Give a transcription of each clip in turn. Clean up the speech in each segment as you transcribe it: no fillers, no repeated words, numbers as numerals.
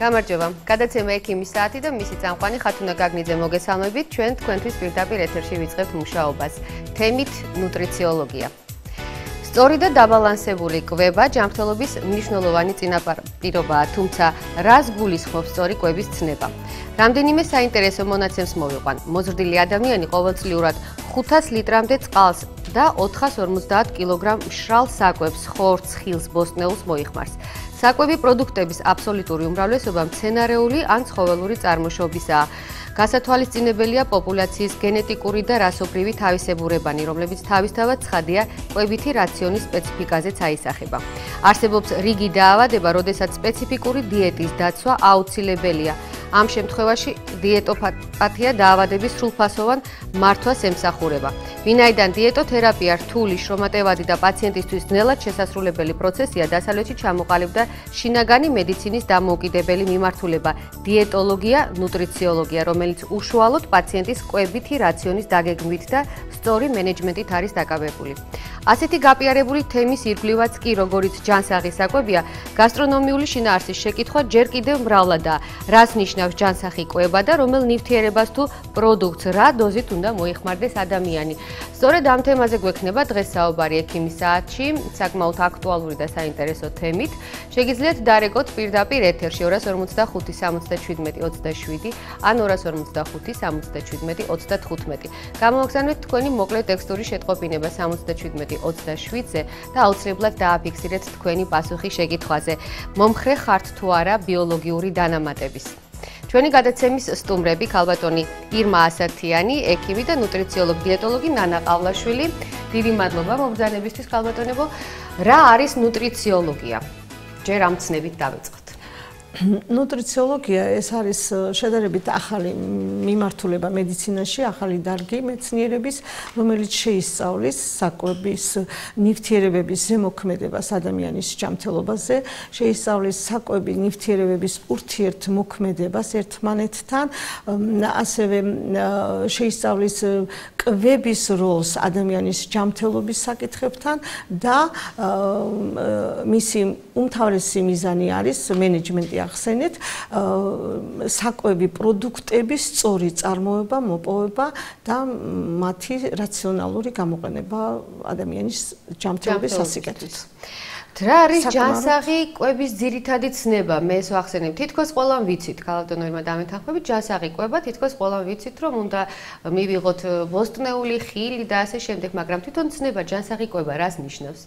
გამარჯობა. გადაცემა ექიმის საათი და მისი წამყვანი ხათუნა გაგნიძე მოგესალმებით. ჩვენ თქვენთვის პირდაპირ ეთერში ვიწყებთ მუშაობას. თემით ნუტრიციოლოგია. სწორი და დაბალანსებული კვება ჯანმრთელობის მნიშვნელოვანი წინაპირობაა, თუმცა რას გულისხმობს სწორი კვების ცნება? რამდენიმე საინტერესო მონაცემს მოვიყვან. მოზრდილი ადამიანი ყოველწლიურად 500 ლიტრამდე წყალს და 450 კილოგრამ მშრალ საკვებს, ხორცს, ხილს, ბოსტნეულს მოიხმარს. საკვები პროდუქტების აბსოლუტური უმრავლესობა მცენარეული ან ცხოველური წარმოშობისაა. გასათვალისწინებელია პოპულაციის გენეტიკური და რასობრივი თავისებურებანი, რომლებიც თავისთავად ცხადია კვებითი რაციონის სპეციფიკაზეც აისახება. არსებობს რიგი დაავადება, როდესაც სპეციფიკური დიეტის დაცვა აუცილებელია. ამ შემთხვევაში დიეტოპათია დაავადების სრულფასოვან მართვას ემსახურება. ვინაიდან დიეტოთერაპია რთული, შრომატევადი და პაციენტისთვის ძნელად შესასრულებელი პროცესია, დასავლეთში ჩამოყალიბდა შინაგანი მედიცინის დამოუკიდებელი მიმართულება დიეტოლოგია, ნუტრიციოლოგია, რომელიც უშუალოდ პაციენტის კვებითი რაციონის დაგეგმვით და სწორი მენეჯმენტით არის დაკავებული. ასეთი გაპიარებული თემის ირგვლივაც კი, როგორიც ჯანსაღი საკვებია, გასტრონომიული შინაარსის შეკითხვა ჯერ კიდევ მრავლადაა. რას ნიშნავს ჯანსაღი კვება და რომელ ნივთიერებას თუ პროდუქტს რა დოზით უნდა მოიხმარდეს ადამიანი? სწორედ ამ თემაზე გვექნება დღეს საუბარი ექიმის საათში, საკმაოდ აქტუალური და საინტერესო თემით. შეგიძლიათ დარეკოთ პირდაპირ ეთერში 245 77 27 ან 245 77 35. გამოვაგზავნეთ თქვენი მოკლე ტექსტური შეტყობინება 77 27-ზე და აუცილებლად დააფიქსირეთ თქვენი პასუხი შეკითხვაზე. მომხრე ხართ თუ არა ბიოლოგიური დანამატების. ჩვენი გადაცემის სტუმრები ქალბატონი ირმა ასათიანი, ექიმი და ნუტრიციოლოგი დიეტოლოგი ნანა ყავლაშვილი. დიდი მადლობა მობრძანებისთვის ქალბატონებო. რა არის ნუტრიციოლოგია? ჯერ ამ ცნებით დავიწყოთ. ნუტრიციოლოგია ეს არის შედარებით ახალი მიმართულება მედიცინაში, ახალი დარგი მეცნიერების, რომელიც შეისწავლის საკვების ნივთიერებების ზემოქმედებას ადამიანის ჯანმრთელობაზე, შეისწავლის საკვები ნივთიერებების ურთიერთმოქმედებას ერთმანეთთან, ასევე შეისწავლის კვების როლს ადამიანის ჯანმრთელობის საკითხებთან და მისი უმთავრესი მიზანი არის მენეჯმენტი ახსენეთ, საკვები პროდუქტების სწორი წარმოება, მოპოვება და მათი რაციონალური გამოყენება ადამიანის ჯანმრთელობის სასიკეთით. რა არის ჯანსაღი კვების ძირითადი ცნება? მე ეს ვახსენებ, თითქოს ყველამ ვიცით, ქალბატონო ირმა დამეთანხმებით, ჯანსაღი კვება თითქოს ყველამ ვიცით, რომ უნდა მივიღოთ ბოსტნეული, ხილი და ასე შემდეგ, მაგრამ თვითონ ცნება ჯანსაღი კვება რას ნიშნავს?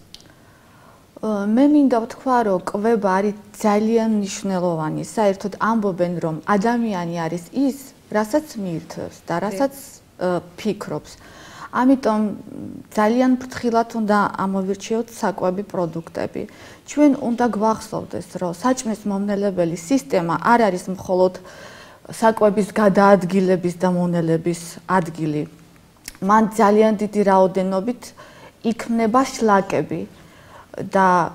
მე მინდა ვთქვა, რომ კვება არის ძალიან მნიშვნელოვანი. საერთოდ ამბობენ, რომ ადამიანი არის ის, რასაც მიირთმევს და რასაც ფიქრობს. ამიტომ ძალიან ფრთხილად უნდა ამოვირჩიოთ საკვები პროდუქტები. ჩვენ უნდა გვახსოვდეს, რომ საჭმის მომნელებელი სისტემა არ არის მხოლოდ საკვების გადაადგილების და მონელების ადგილი. მან ძალიან დიდი რაოდენობით იქმნება შლაკები. და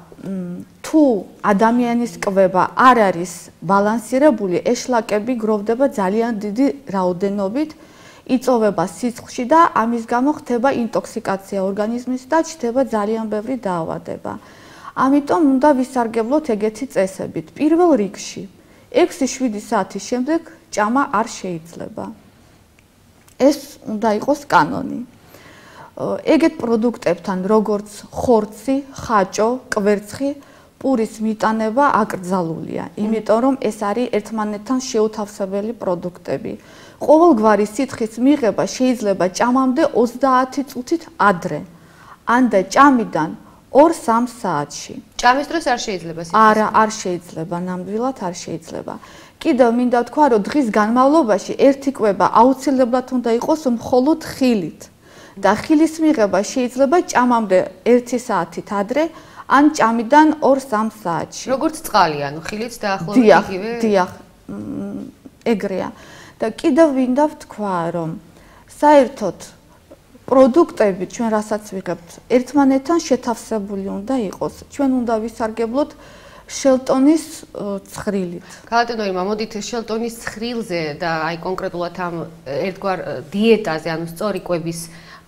თუ ადამიანის კვება არ არის ბალანსირებული, ეს შლაკები გროვდება ძალიან დიდი რაოდენობით, იწოვება სიცხლში და ამის გამო ხდება ინტოქსიკაცია ორგანიზმის და ჩნდება ძალიან ბევრი დაავადება. ამიტომ უნდა ვისარგებლოთ ეგეთი წესებით. პირველ რიგში 6-7 საათის შემდეგ ჭამა არ შეიძლება. ეს უნდა იყოს კანონი. ეგეთ პროდუქტებთან, როგორც ხორცი, ხაჭო, კვერცხი, პურის მიტანება აკრძალულია, იმიტომ რომ ეს არის ერთმანეთთან შეუთავსებელი პროდუქტები. ყოველგვარი სიცხის მიღება შეიძლება ჭამამდე 30 წუთით ადრე, ან და ჭამიდან 2-3 საათში. ჭამის დროს არ შეიძლება სიცხის? არა, არ შეიძლება, ნამდვილად არ შეიძლება. კიდევ მინდა ვთქვა, რომ დღის განმავლობაში ერთი კვება აუცილებლად უნდა იყოს მხოლოდ ხილით. და ხილის მიღება შეიძლება ჭამამდე 1 საათით ადრე ან ჭამიდან 2-3 საათში. როგორც წყალი, ანუ ხილიც დაახლოებით იგივე. დიახ, ეგრეა. და კიდევ მინდა ვთქვა, რომ საერთოდ პროდუქტები ჩვენ რასაც ვიღებთ, ერთმანეთთან შეთავსებული უნდა იყოს. ჩვენ უნდა ვისარგებლოთ შელტონის ცხრილით. ქალბატონო ირმა, მოდით შელტონის ცხრილზე და აი კონკრეტულად ამ ერთგვარ დიეტაზე, ანუ სწორი კვების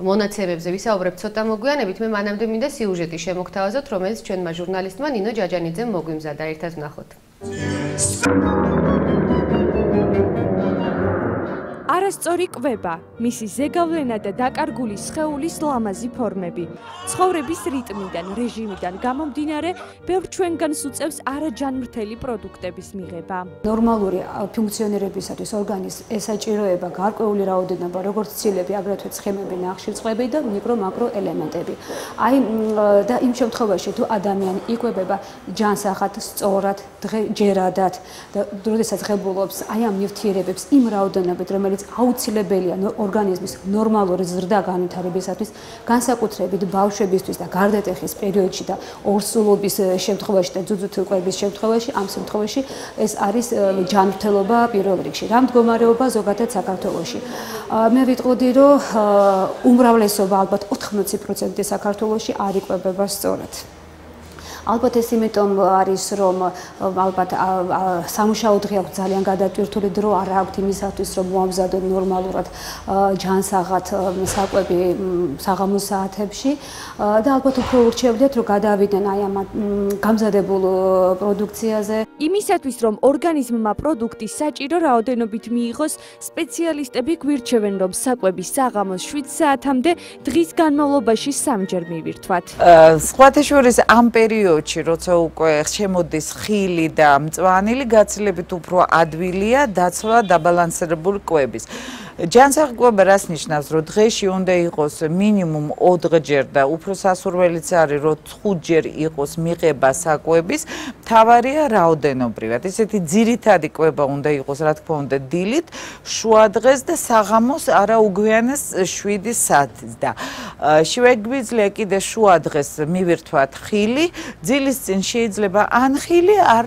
მონაცემებზე ვისაუბრებთ ცოტა მოგვიანებით, მე მანამდე მინდა სიუჟეტი შემოგთავაზოთ, რომელიც ჩვენმა ჟურნალისტმა ნინო ჯაჯანიძემ მოგვიმზადა, ერთად ვნახოთ. არასწორი კვება, მისი ზეგავლენა და დაკარგული სხეულის ლამაზი ფორმები. ცხოვრების რიტმიდან, რეჟიმიდან გამომდინარე, ბევრ ჩვენგანს უწევს არაჯანმრთელი პროდუქტების მიღება. ნორმალური ფუნქციონირებისათვის ორგანიზმს ესაჭიროება გარკვეული რაოდენობა, როგორც ცილები, აგრეთვე ცხიმები, ნახშირწყლები და მიკრო-მაკრო ელემენტები. და იმ შემთხვევაში, თუ ადამიანი იკვებება ჯანსაღად, სწორად, ჯერადად და როდესაც ღებულობს აი ამ ნივთიერებებს იმ რაოდენობით, რომელიც აუცილებელია ორგანიზმის ნორმალური ზრდა განვითარებისათვის, განსაკუთრებით ბავშვებისთვის და გარდატეხის პერიოდში და ორსულობის შემთხვევაში და ძუძუთყვების შემთხვევაში, ამ შემთხვევაში ეს არის ჯანმრთელობა პირველ რიგში. რა მდგომარეობა ზოგადად საქართველოში? მე ვიტყოდი, რომ უმრავლესობა, ალბათ 80% საქართველოში არ იკვებება სწორად. ალბათ ეს იმიტომ არის, რომ ალბათ სამუშაო დღე აქვს ძალიან გადატვირთული დრო არ აქვს იმისათვის, რომ მოამზადონ ნორმალურად ჯანსაღად საკვები საღამოს საათებში და ალბათ უფრო ურჩევდეთ, რომ გადავიდნენ აი ამ გამზადებულ პროდუქციაზე. იმისათვის, რომ ორგანიზმმა პროდუქტი საჭირო რაოდენობით მიიღოს, სპეციალისტები გვირჩევენ, რომ საკვები საღამოს 7 საათამდე დღის განმავლობაში 3-ჯერ მივირთვათ. სხვათა შორის ამ პერიოდში, როცა უკვე შემოდის ხილი და მწვანილი, გაცილებით უფრო ადვილია დაცვა დაბალანსებული კვების. ჯანსაღი კვება რას ნიშნავს, რომ დღეში უნდა იყოს მინიმუმ 4-ჯერ და უფრო სასურველიც არის, რომ 5-ჯერ იყოს მიღება საკვების, მთავარია რაოდენობრივად. ესეთი ძირითადი კვება უნდა იყოს, რა თქმა უნდა, დილით, შუადღეს და საღამოს არა უგვიანეს 7 საათის და შეგვიძლია კიდე შუადღეს მივირთვათ ხილი, ძილის წინ შეიძლება ან ხილი, არ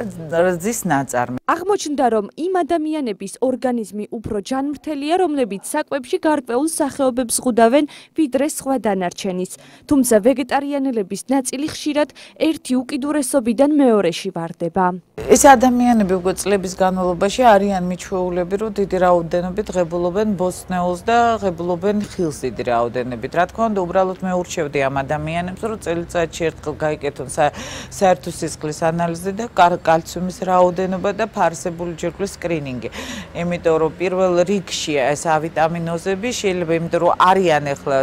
რძის ნაწარმი. აღმოჩნდა, რომ იმ ადამიანების ორგანიზმი უფრო ჯანმრთელია, რომლებიც საკვებში გარკვეულ სახეობებს ხვდავენ, ვიდრე სხვა დანარჩენის. თუმცა ვეგეტარიანელების ნაწილი ხშირად ერთი უკიდურესობიდან მეორეში ვარდება. ეს ადამიანები უკვე წლების განმავლობაში არიან მიჩვეულები, რომ დიდი რაოდენობით ღებულობენ ბოსტნეულს და ღებულობენ ხილს დიდი რაოდენობით. რა თქმა უნდა, უბრალოდ მე ურჩევდი ამ ადამიანებს, რომ წელიწადში ერთხელ გაიკეთონ საერთო სისხლის ანალიზი და კალციუმის რაოდენობა და ფარსებული ჯირკვლის სკრინინგი. იმიტომ რომ პირველ რიგში ეს ავიტამინოზები შეიძლება, იმიტომ რომ არიან ახლა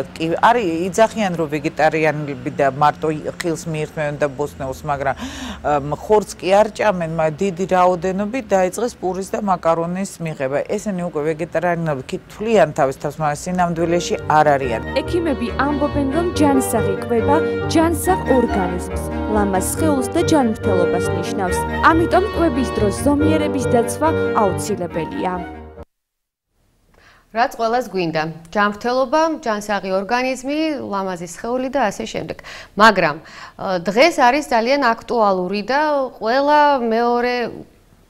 არის იძახიან, რომ ვეგეტარიანები და მარტო ხილს მიირთმევენ და ბოსტნეულს, მაგრამ ხორცს კი არ ჭამენ, დიდი რაოდენობით დაიწყეს პურის და მაკარონის მიღება. ესენი უკვე ვეგეტარიანები კი თვლიან თავის თავს, მაგრამ სინამდვილეში არ არიან. ექიმები ამბობენ, რომ ჯანსაღი კვება ჯანსაღ ორგანიზმს, ლამაზ სხეულს და ჯანმრთელობას ნიშნავს. ამიტომ კვების დროს ზომიერების დაცვა აუცილებელია. რაც ყველას გვინდა, ჯანმრთელობა, ჯანსაღი ორგანიზმი, ლამაზი სხეული და ასე შემდეგ. მაგრამ დღეს არის ძალიან აქტუალური და ყველა მეორე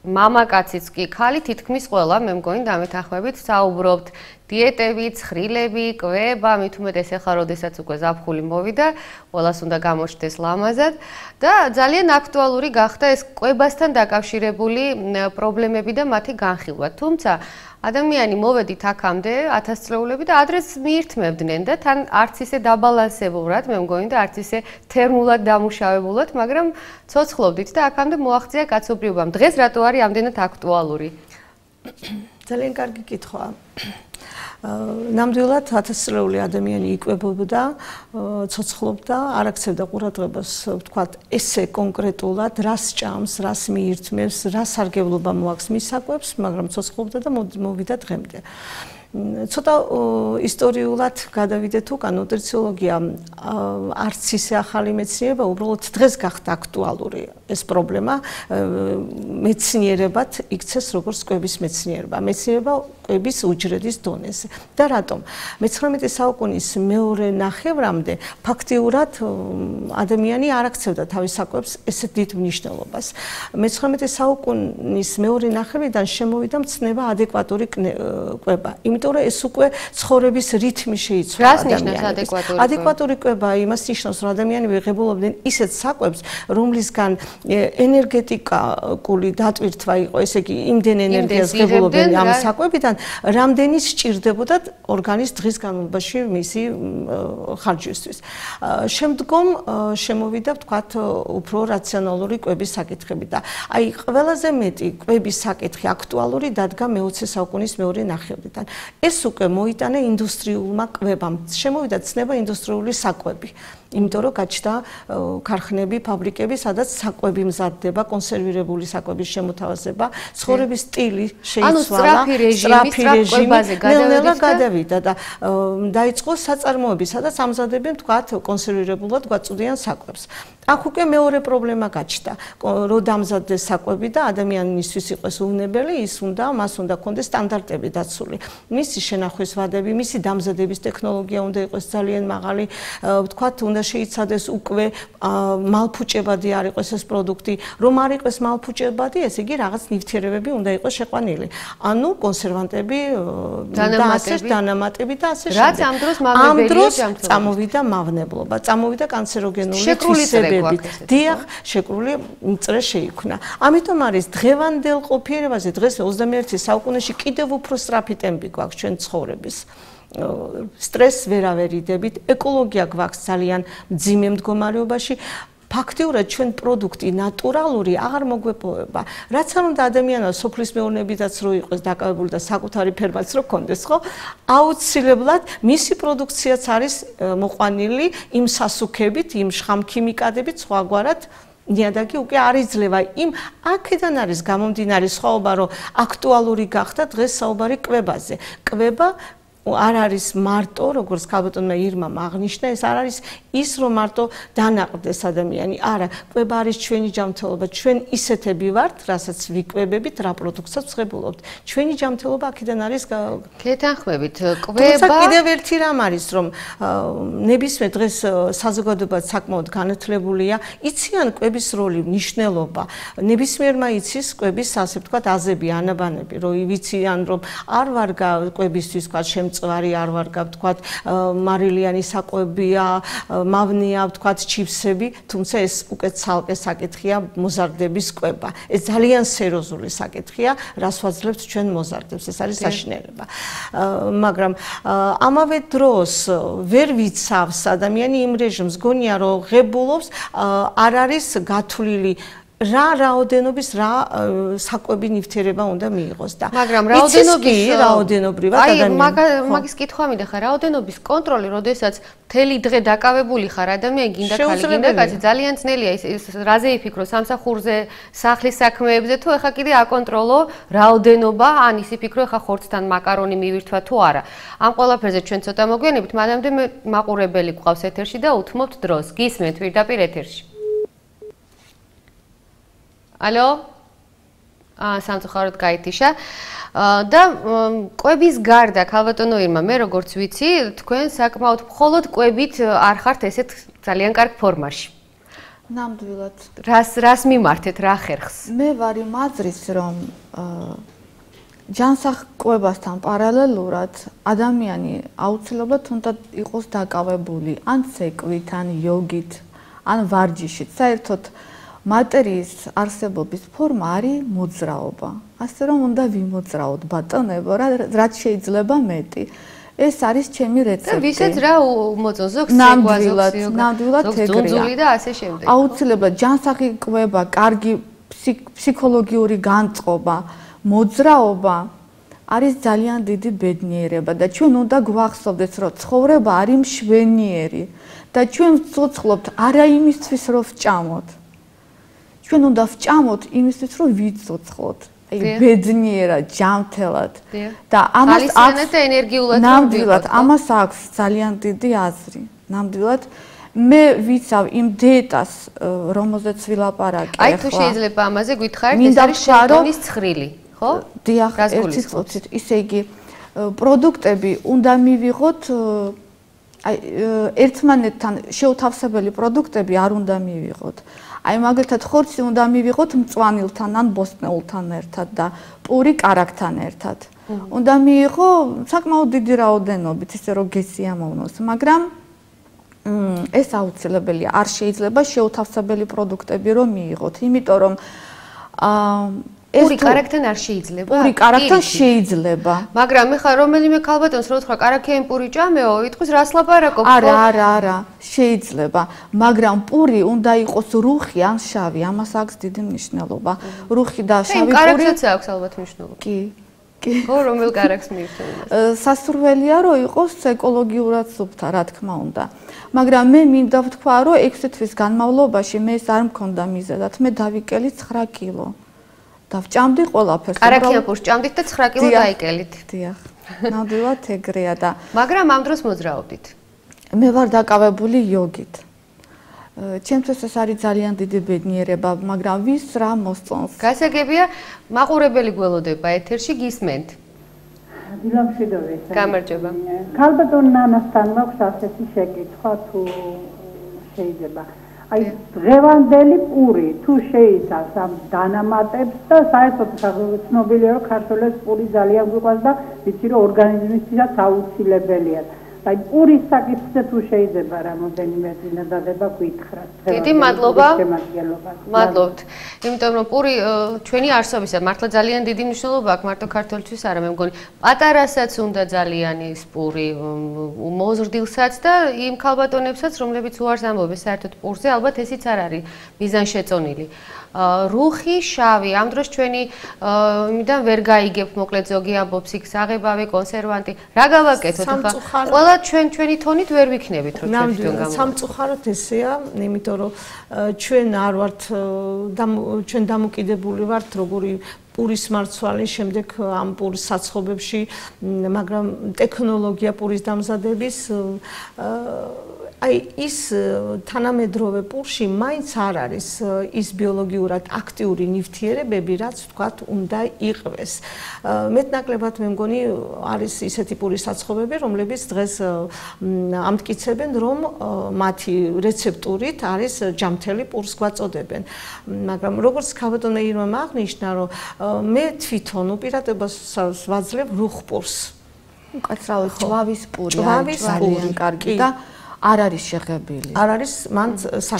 მამაკაციც კი ხალი თითქმის ყველა მე მგონი დამეთანხმებით საუბრობთ დიეტები, ცხრილები, კვება, მით უმეტეს ახლა როდესაც უკვე ზაფხული მოვიდა, ყველას უნდა გამოჩნდეს ლამაზად და ძალიან აქტუალური გახდა ეს კვებასთან დაკავშირებული პრობლემები და მათი განხილვა. თუმცა ადამიანი მოვედით აქამდე 1000 წლეულები და ადრეს მიირთმევდნენ და თან არც ისე დაბალანსებულად, მე მგონი და არც ისე თერმულად დამუშავებულად, მაგრამ ცოცხლობდით და აქამდე მოაღწია კაცობრიობამ. დღეს რატო არის ამდენად აქტუალური? ძალიან კარგი კითხვაა. ნამდვილად 1000 წლეული ადამიანი იკვებებოდა, ცოცხლობდა, არ აქცევდა ყურადღებას, ვთქვათ, ესე კონკრეტულად, რას ჭამს, რას მიირთმევს, რა სარგებლობა მოაქვს მის საკვებს, მაგრამ ცოცხლობდა და მოვიდა დღემდე. ცოტა ისტორიულად გადავიდეთ უკან, ნუტრიციოლოგია არც ისე ახალი მეცნიერება, უბრალოდ დღეს გახდა აქტუალური ეს პრობლემა. მეცნიერებად იქცეს როგორც კვების მეცნიერება. მეცნიერება კვების უჯრედის დონეზე. და რატომ? მე-19 საუკუნის მეორე ნახევრამდე ფაქტიურად ადამიანი არ აქცევდა თავის საკვებს ესეთ დიდ მნიშვნელობას. მე-19 საუკუნის მეორე ნახევრიდან შემოვიდა მცნება ადეკვატური კვება. იმიტომ რომ ეს უკვე ცხოვრების რითმი შეიცვალა ადამიანის. რას ნიშნავს ადეკვატური? ადეკვატური კვება იმას ნიშნავს, რომ ადამიანები ღებულობდნენ ისეთ საკვებს, რომლისგან ენერგეტიკული დატვირთვა იყო, ესე იგი, იმდენ ენერგიას ღებულობდნენ ამ საკვებიდან, რამდენი სჭირდებოდათ ორგანიზმის დღის განმავლობაში მისი ხარჯვისთვის. შემდგომ შემოვიდა, ვთქვათ, უფრო რაციონალური კვების საკითხები და აი ყველაზე მეტი კვების საკითხი აქტუალური დადგა მე-20 საუკუნის მეორე ნახევრიდან. ეს უკვე მოიტანა ინდუსტრიულმა კვებამ. შემოვიდა ცნება ინდუსტრიული საკვები. იმიტომ რომ გაჩნდა ქარხნები, ფაბრიკები, სადაც საკვები მზადდება, კონსერვირებული საკვების შემოთავაზება, ცხოვრების სტილი შეიცვალა, სწრაფი რეჟიმი გადავიდა და დაიწყო საწარმოები, სადაც ამზადებენ თქვათ კონსერვირებულად გვაწვდიან საკვებს. აქ უკვე მეორე პრობლემა გაჩნდა, რომ დამზადდეს საკვები და ადამიანისთვის იყოს უვნებელი, მას უნდა ქონდეს სტანდარტები დაცული. მისი შენახვის ვადები, მისი დამზადების ტექნოლოგია უნდა იყოს ძალიან მაღალი, თქვათ უნდა შეიცადეს უკვე მალფუჭებადი არ იყოს ეს პროდუქტი, რომ არ იყოს მალფუჭებადი, ესე იგი რაღაც ნივთიერებები უნდა იყოს შეყვანილი. ანუ კონსერვანტები, დანამატები და ასე შემდეგ. რაც ამ დროს მავნებელია ჯანმრთელობა. წამოვიდა მავნებლობა, წამოვიდა კანცეროგენული თვისებები. დიახ, შეკრული მწრე შეიქმნა. ამიტომ არის დღევანდელ ყოფიერებაზე დღეს 21 საუკუნეში კიდევ უფრო სწრაფი ტემპი გვაქვს ჩვენ ცხოვრების. სტრესს ვერ ავერიდებით, ეკოლოგია გვაქვს ძალიან მძიმე მდგომარეობაში. ფაქტიურად ჩვენ პროდუქტი ნატურალური აღარ მოგვეპოვება. რაც არ უნდა ადამიანს სოფლის მეურნეობითაც რო იყოს დაკავებული და საკუთარი ფერმაც რო ქონდეს, ხო? აუცილებლად მისი პროდუქციაც არის მოყვანილი იმ სასუქებით, იმ შხამქიმიკატებით, სხვაგვარად ნიადაგი უკვე არ იძლევა. აქედან არის გამომდინარე სხვაობა, რომ აქტუალური გახდა დღეს საუბარი კვებაზე. კვება არ არის მარტო, როგორც ქალბატონმა ირმამ აღნიშნა, ეს არ არის ის, რომ მარტო დანაყრდეს ადამიანი. არა, კვება არის ჩვენი ჯანმრთელობა. ჩვენ ისეთები ვართ, რასაც ვიკვებებით, რა პროდუქტსაც ვღებულობთ. ჩვენი ჯანმრთელობა აქედან არის გეთანხმებით. კვება კიდევ ერთი რამ არის, რომ ნებისმიერ დღეს საზოგადოებაც საკმაოდ განათლებულია, იციან კვების როლი, მნიშვნელობა. ნებისმიერმა იცის კვების, ასე ვთქვათ, აზები, ანაბანები, რომ ვიციან, რომ არ ვარ კვებისთვის, ვთქვათ, წვარი არ ვარ გავთქვათ მარილიანი საკვებია, მავნია ვთქვათ ჩიფსები, თუმცა ეს უკვე ცალკე საკითხია მოზარდების კვება. ეს ძალიან სერიოზული საკითხია, რას ვაძლევთ ჩვენ მოზარდებს, ეს არის საშინელება. მაგრამ ამავე დროს ვერ ვიცავს ადამიანი იმ რეჟიმს, გონია რომ ღებულობს, არ არის გათვლილი რა რაოდენობის რა საკვები ნივთიერება უნდა მიიღოს და მაგრამ რაოდენობრივად ადამიანი მაგის კითხვა მინდა ხარ რაოდენობის კონტროლი როდესაც მთელი დღე დაკავებული ხარ ადამიანი გინდა ხალი გინდა კაცი ძალიან ძნელია ის რაზე იფიქრო სამსახურზე სახლის საქმეებზე თუ ეხა კიდე აკონტროლო რაოდენობა ან ის იფიქრო ეხა ხორცთან მაკარონი მივირთვა თუ არა ამ ყველაფერზე ჩვენ ცოტა მოგვიანებით მანამდე მე მაყურებელი გვყავს ეთერში და უთმობთ დროს გისმენთ პირდაპირ ეთერში Алло. სამწუხაროდ გაითიშა. და კვების გარდა ქალბატონო ირმა, მე როგორც ვიცი, თქვენ საკმაოდ მხოლოდ კვებით არ ხართ ესეთ ძალიან კარგ ფორმაში. ნამდვილად. რას მიმართეთ, რა ხერხს? მე ვარ იმ აზრის, რომ ჯანსაღკვებასთან პარალელურად ადამიანი აუცილებლად უნდა იყოს დაკავებული ან ცეკვით, ან იოგით, ან ვარჯიშით. საერთოდ მატერიის არსებობის ფორმა არის მოძრაობა. ასე რომ უნდა ვიმოძრაოთ ბატონებო, რაც შეიძლება მეტი. ეს არის ჩემი რეცეპტი. და ვისაც რა მოწონს, ზოგს ცეკვა, ნამდვილად ძუნძული და ასე შემდეგ. აუცილებლად ჯანსაღი კვება, კარგი ფსიქოლოგიური განწყობა, მოძრაობა არის ძალიან დიდი ბედნიერება და ჩვენ უნდა გვახსოვდეს, რომ ცხოვრება არის მშვენიერი და ჩვენ ვცოცხლობთ არა იმისთვის, რომ ვჭამოთ. ჩვენ უნდა ვჭამოთ იმისთვის, რომ ვიცოცხლოთ. აი ბედნიერად, ჯანმრთელად. და ამას აქვს და ენერგიულად ნამდვილად ამას აქვს ძალიან დიდი აზრი. ნამდვილად მე ვიცავ იმ დიეტას, რომელზეც ვილაპარაკე ახლა. აი თუ შეიძლება ამაზე გითხარით, ეს არის შევდონის ცხრილი, ხო? დიახ, ერთი წუთით. ისე იგი პროდუქტები უნდა მივიღოთ აი ერთმანეთთან შეუთავსებელი პროდუქტები არ უნდა მივიღოთ. აი მაგალითად ხორცი უნდა მივიღოთ მწვანილთან ან ბოსტნეულთან ერთად და პური კარაქთან ერთად. უნდა მიიღო საკმაოდ დიდი რაოდენობით, ისე რომ გესიამოვნოს, მაგრამ ეს აუცილებელია. არ შეიძლება შეუთავსებელი პროდუქტები რომ მიიღოთ, იმიტომ რომ პური კარაქთან არ შეიძლება? პური კარაქთან შეიძლება. მაგრამ ეხლა რომელიმე ქალბატონს რო უთხრა კარაქიან პური ჭამეო, იტყვის რას ლაპარაკობ? არა, შეიძლება. მაგრამ პური უნდა იყოს რუხი ან შავი, ამას აქვს დიდი მნიშვნელობა. რუხი და შავი პური. კარაქთაც აქვს ალბათ მნიშვნელობა. კი. ხო, რომელ კარაქს მიირთმევს? სასურველია რომ იყოს ეკოლოგიურად სუფთა, რა თქმა უნდა. მაგრამ მე მინდა ვთქვა, რომ 6 თვის განმავლობაში მე ეს არ მქონდა მიზეზად, მე დავიკელი 9 კილო. და ვჭამდი ყველაფერს. კარაქიან პურს ჭამდით და 9 კილო დაიკელით. დიახ. ნამდვილად ეგრეა და მაგრამ ამ დროს მოძრაობდით. მე ვარ დაკავებული იოგით. ჩემთვის ეს არის ძალიან დიდი ბედნიერება, მაგრამ ვის რა მოსწონს? გასაგებია, მაყურებელი გველოდება ეთერში გისმენთ. დილამშვიდობთ. გამარჯობა. ქალბატონ ნანასთან მაქვს ასეთი შეკითხვა თუ შეიძლება. აი დღევანდელი პური თუ შეიცავს ამ დანამატებს და საერთოდ ცნობილია რომ ქართველებს პური ძალიან გვიყვარს და ვიცი რომ ორგანიზმისთვისაც აუცილებელია. აი პურის საკითხზე თუ შეიძლება რამოდენიმე წინადადება გითხრათ. დიდი მადლობა. მადლობთ. იმიტომ რომ პური ჩვენი არსობისა მართლა ძალიან დიდი მნიშვნელობა აქვს მარტო ქართველთვის არა მე მგონი. პატარასაც უნდა ძალიან ის პური მოზრდილსაც და იმ ქალბატონებსაც რომლებიც უარს ამბობენ საერთოდ პურზე ალბათ ესიც არ არის მიზანშეწონილი. რუხი, შავი, ამ დროს ჩვენი იმიდან ვერ გაიგებთ, მოკლედ ზოგი ამბობს იქ საღებავი, კონსერვანტი. რა გავაკეთოთ ახლა? ყველა ჩვენი თონით ვერ ვიქნებით, რომ ჩვენ თვითონ გამოვიდეთ. სამწუხაროდ ესეა, იმიტომ რომ ჩვენ არ ვართ ჩვენ დამოკიდებული ვართ როგორი პურის მარცვალი, შემდეგ ამ პურის საცხობებში, მაგრამ ტექნოლოგია პურის დამზადების აი ის თანამედროვე პურში მაინც არ არის ის ბიოლოგიურად აქტიური ნივთიერებები, რაც ვთქვათ, უნდა იყвეს. მეტნაკლებად მე მგონი არის ისეთი პურის საცხობები, რომლებიც დღეს ამტკიცებენ, რომ მათი რეცეპტურით არის ჯამთელი პურს გვაწოდებენ. მაგრამ როგორც ქალბატონმა ირმამ აღნიშნა, რომ მე თვითონ უპირატებას ვაძლევ რუხ პურს. უკაცრავად ჭვავის პური არის ძალიან კარგი და არ არის შეღებილი. არ არის მან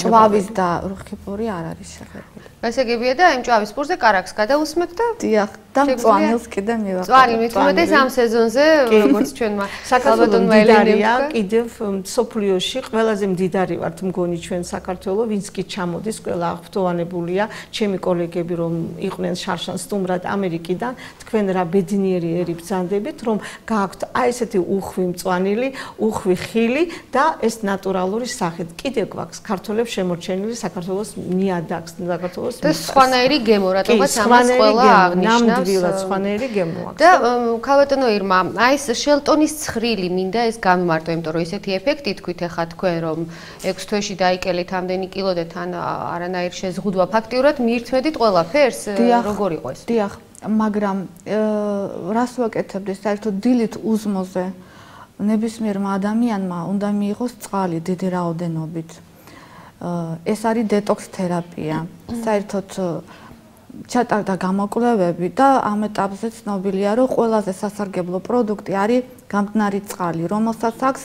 ჭვავის და რუხი პური არ არის შეღებილი. გასაგებია და იმ ჭვავის პურზე კარაქს გადაусმეთ და დიახ, და მწვანილს კიდე მივაყენებ. მწვანილ მithumetes ამ სეზონზე როგორც ჩვენმა საქართველოს მდიდარია კიდევ სოფლიოში ყველაზე მდიდარი ვართ მგონი ჩვენ საქართველოს, ვინც კი ჩამოდის, ყველა აღფრთოვანებულია, ჩემი კოლეგები რომ იყვნენ შარშან სტუმრად ამერიკიდან, თქვენ რა ბედნიერი ერი ბრძანდებით, რომ გააქვთ აი ესეთი უხვი მწვანილი, უხვი ხილი და ეს ნატურალური სახით. კიდევ გვაქვს ქართველებს შემორჩენილი საქართველოს ნიადაგს, საქართველოს და სხვანაირი გემო, რატომაც ამას ყველა აღნიშნავს. ნამდვილად სხვანაირი გემო აქვს. და ქალბატონო ირმა, აი ეს შელტონის ცხრილი მინდა ეს გამიმარტო, იმიტომ რომ ესეთი ეფექტი თქვით ახლა თქვენ რომ 6 თვეში დაიკელით ამდენი კილო და თან არანაირ შეზღუდვა ფაქტიურად მიირთმედით ყველაფერს, როგორ იყო ეს? დიახ, მაგრამ რას ვაკეთებდი საერთოდ დილით უზმოზე ნებისმიერმა ადამიანმა უნდა მიიღოს წყალი დიდი რაოდენობით. ეს არის დეტოქს თერაპია. საერთოდ ჩატარდა გამოკვლევები და ამ ეტაპზე ცნობილია, რომ ყველაზე სასარგებლო პროდუქტი არის გამტნარი წყალი, რომელსაც აქვს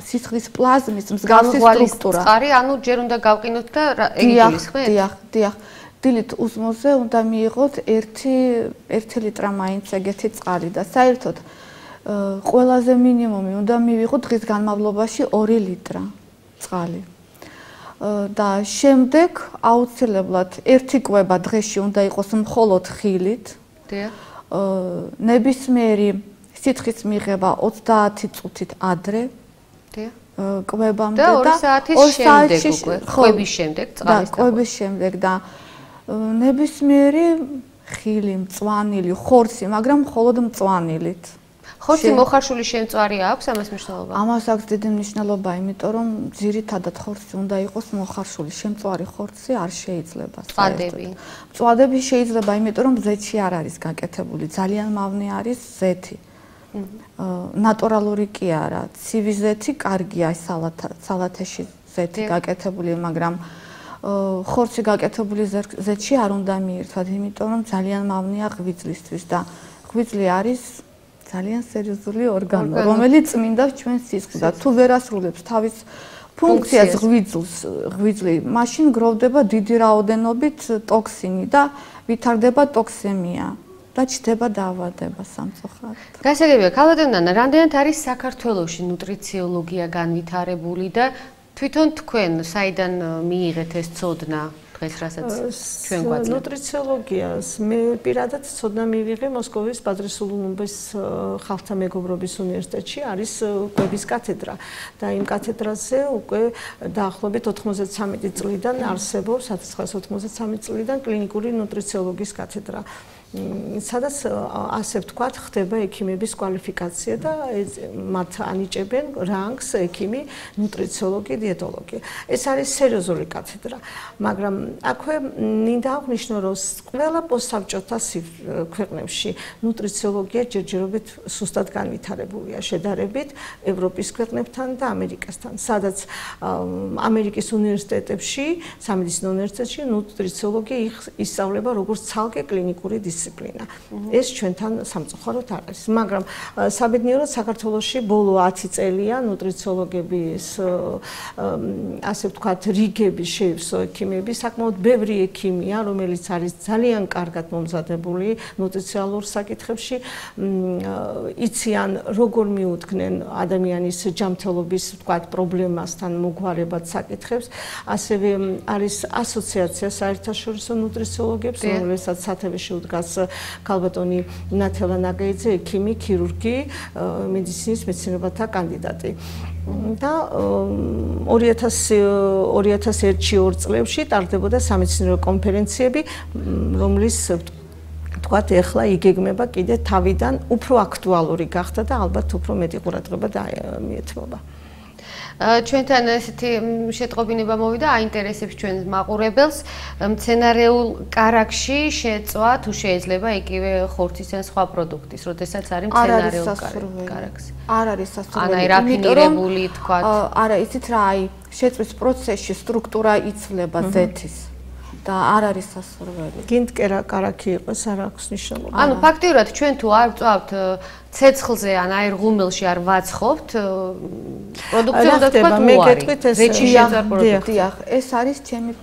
სისხლის პლაზმის მსგავსი სტრუქტურა. წყარი, ანუ ჯერ უნდა გავყინოთ და ეგრე ხმეთ? დიახ. დილით უზმოზე უნდა მიიღოთ 1 ლიტრა მაინც ეგეთი წყალი და საერთოდ ყველაზე მინიმუმი უნდა მივიღოთ დღის განმავლობაში 2 ლიტრა წყალი. და შემდეგ აუცილებლად 1 კვება დღეში უნდა იყოს მხოლოდ ხილით. დიახ. ნებისმიერი სიცხის მიღება 30 წუთით ადრე. დიახ. კვებამდე და 2 საათის შემდეგ უკვე, კვების შემდეგ, წყალის კვების შემდეგ და ნებისმიერი ხილი, მწვანილი, ხორცი, მაგრამ მხოლოდ მწვანილით. ხორცი მოხარშული შემწვარი აქვს ამას მნიშვნელობა? ამას აქვს დიდი მნიშვნელობა, იმიტომ რომ ძირითადად ხორცი უნდა იყოს მოხარშული, შემწვარი ხორცი არ შეიძლება. მწვადები შეიძლება, იმიტომ რომ ზეთში არ არის გაკეთებული, ძალიან მავნე არის ზეთი. ნატურალური კი არა, ცივი ზეთი კარგია სალათეში ზეთი გაკეთებული, მაგრამ ხორცი გაკეთებული ზეთში არ უნდა მიირთვათ, იმიტომ რომ ძალიან მავნეა ღვიძლისთვის და ღვიძლი არის ძალიან სერიოზული ორგანო, რომელიც წმინდავს ჩვენს სისხლს და თუ ვერ ასრულებს თავის ფუნქციას ღვიძლი, მაშინ გროვდება დიდი რაოდენობით ტოქსინი და ვითარდება ტოქსემია და ჩდება დაავადება სამწუხაროდ. გასაგებია, ქალბატონო, რამდენად არის საქართველოში ნუტრიციოლოგია განვითარებული და თვითონ თქვენ საიდან მიიღეთ ეს ცოდნა? დღეს რასაც ჩვენ გვაძლევთ? ნუტრიციოლოგიას მე პირადად ცოდნა მივიღე მოსკოვის პატრისულუნუბეს ხალხთა მეგობრობის უნივერსიტეტში არის კვების კათედრა და იმ კათედრაზე უკვე დაახლოებით 93 წლიდან არსებობს 1993 წლიდან კლინიკური ნუტრიციოლოგიის კათედრა. სადაც ასე ვთქვათ ხდება ექიმების კვალიფიკაცია და მათ ანიჭებენ რანგს ექიმი, ნუტრიციოლოგი, დიეტოლოგი. ეს არის სერიოზული კათედრა, მაგრამ აქვე მინდა აღნიშნო, რომ ყველა პოსტსაბჭოთა ქვეყნებში ნუტრიციოლოგია ჯერჯერობით სუსტად განვითარებულია შედარებით ევროპის ქვეყნებთან და ამერიკასთან, სადაც ამერიკის უნივერსიტეტებში, სამედიცინო უნივერსიტეტში ნუტრიციოლოგია ისწავლება როგორც ცალკე კლინიკური დისციპლინა. ეს ჩვენთან სამწუხაროდ არ არის, მაგრამ საბედნიეროდ საქართველოში ბოლო 10 წელია ნუტრიციოლოგების ასე ვთქვათ რიგები შეივსო ექიმები, საკმაოდ ბევრი ექიმია, რომელიც არის ძალიან კარგად მომზადებული ნუტრიციალურ საკითხებში, იციან როგორ მიუდგნენ ადამიანის ჯანმრთელობის ვთქვათ პრობლემასთან მოგვარებად საკითხებს, ასევე არის ასოციაცია საერთაშორისო ნუტრიციოლოგებს, რომელსაც სათავეში უდგას ქალბატონი ნათელა ნაგეიძე, ექიმი, ქირურგი, მედიცინის მეცნიერებათა კანდიდატი. და 2001-2 წლებში ტარდებოდა სამეცნიერო კონფერენციები, რომლის თქვათ ეხლა იგეგმება კიდე თავიდან უფრო აქტუალური გახდა და ალბათ უფრო მეტი ყურადღება მიეთმობა. ჩვენთან ესეთი შეტყობინება მოვიდა, აინტერესებს ჩვენ მაყურებელს, მცენარეულ კარაქში შეწვა თუ შეიძლება იგივე ხორცის ან სხვა პროდუქტის, როდესაც არის მცენარეულ კარაქში. არ არის სასურველი. აი რაფინირებული თქვათ. არა, იცით რა, აი შეწვის პროცესში სტრუქტურა იცვლება ზეთის. და არ არის სასურველი. გინდ კარაქი იყოს, არ აქვს მნიშვნელობა. ანუ ფაქტიურად ჩვენ თუ არ ვწვავთ ცეცხლზე ან აირღუმელში არ ვაცხობთ პროდუქცია უნდა თქვა უარი. დიახ, ეს არის ჩემი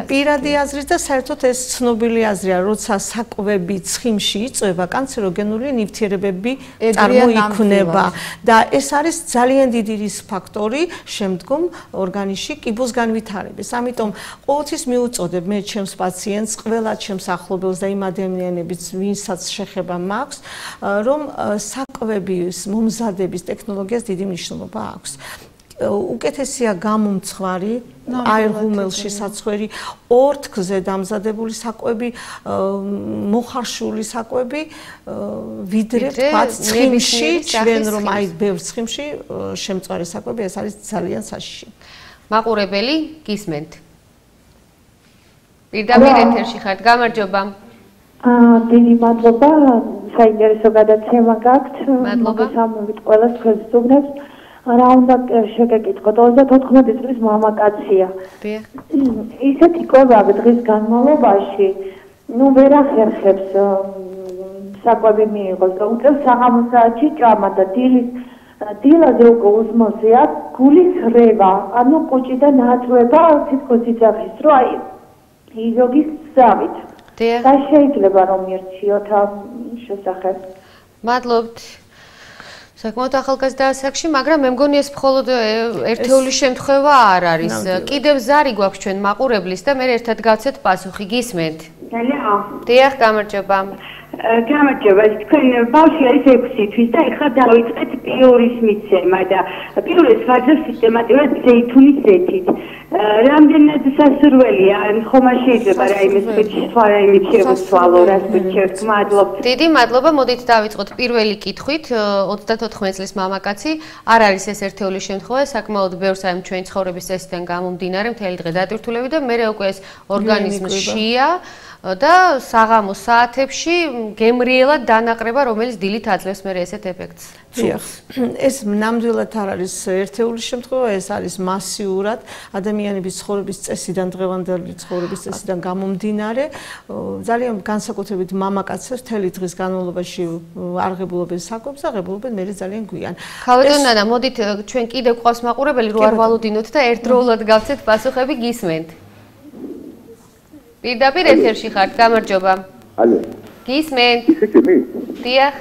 პირადი აზრი და საერთოდ ეს ცნობილი აზრია, როცა საკვები ცხიმში იწვება, კანცეროგენული ნივთიერებები წარმოიქმნება და ეს არის ძალიან დიდი რისკ ფაქტორი შემდგომ ორგანიზმში კიბოს განვითარების. ამიტომ ყოველთვის მიუწოდებ მე ჩემს პაციენტს, ყველა ჩემს ახლობელს და იმ ადამიანებს, ვინცაც შეხება მაქვს, რომ საკვების მომზადების ტექნოლოგიას დიდი მნიშვნელობა აქვს. უკეთესია გამომცხვარი, აირღუმელში საცხვერი, ორთქლზე დამზადებული საკვები, მოხარშული საკვები, ვიდრე თქვათ ცხიმში, ჩვენ რომ აი ბევრ ცხიმში შემწვარი საკვები, ეს არის ძალიან საშიში. მაყურებელი, გისმენთ. პირდაპირ ეთერში ხართ, გამარჯობა. დიდი მადლობა, საინტერესო გადაცემა გაქვთ. მოგესალმებით ყველას თქვენს სტუმრებს. რა უნდა შეგეკითხოთ, 34 წლის მამაკაცია. ისეთი კვებავი დღის განმავლობაში, ვერ ახერხებს საკვები მიიღოს და უწევს საღამო საათში ჭამა და დილაზე უკვე უსმოსია გულის რევა, ანუ კუჭიდან აწვება თითქოს იძახის, რომ აი იზოგის ზავით. და შეიძლება რომ მირჩიოთ ამ შესახებ. მადლობთ. საკმაოდ ახალგაზრდა ასაკში, მაგრამ მე მგონი ეს მხოლოდ ერთეული შემთხვევა არ არის. კიდევ ზარი გვაქვს ჩვენ მაყურებლის და მე ერთად გავცეთ პასუხი. გისმენთ? ალო. დიახ, გამარჯობა. გამარჯობა. თქვენ ბავშვი არის 6 თვის და ეხლა დავიწყეთ პიურის მიცემა და პიურეს ვაძლევ სისტემატურად ზეითუნის ზეთით. რამდენად სასურველია, ხომ არ შეიძლება რაიმე სხვა რაიმე შევცვალო, რაც გიჩვენებთ. მადლობთ. დიდი მადლობა. მოდით დავიწყოთ პირველი კითხვით. 34 წლის მამაკაცი, არ არის ეს ერთეული შემთხვევა, საკმაოდ ბევრს აი ჩვენი ცხოვრების წესიდან გამომდინარე, მთელი დღე დატვირთულები და მე უკვე ეს ორგანიზმშია და საღამო საათებში გემრიელად დანაყრება, რომელიც დილით აძლევს მე ესეთ ეფექტს. ეს ნამდვილად არ არის ერთეული შემთხვევა, ეს არის მასიურად ადამიანების ცხოვრების წესიდან, დღევანდელი ცხოვრების წესიდან გამომდინარე. ძალიან განსაკუთრებით მამაკაცებს მთელი დღის განმავლობაში არ ღებულობენ საკვებს და ღებულობენ მე ძალიან გვიან. ქალბატონი ნანა, მოდით ჩვენ კიდევ გვყავს მაყურებელი, რო არ ვალოდინოთ და ერთდროულად გავცეთ პასუხები, გისმენთ? პირდაპირ ეთერში ხართ, გამარჯობა. ალო. გისმენთ? დიახ.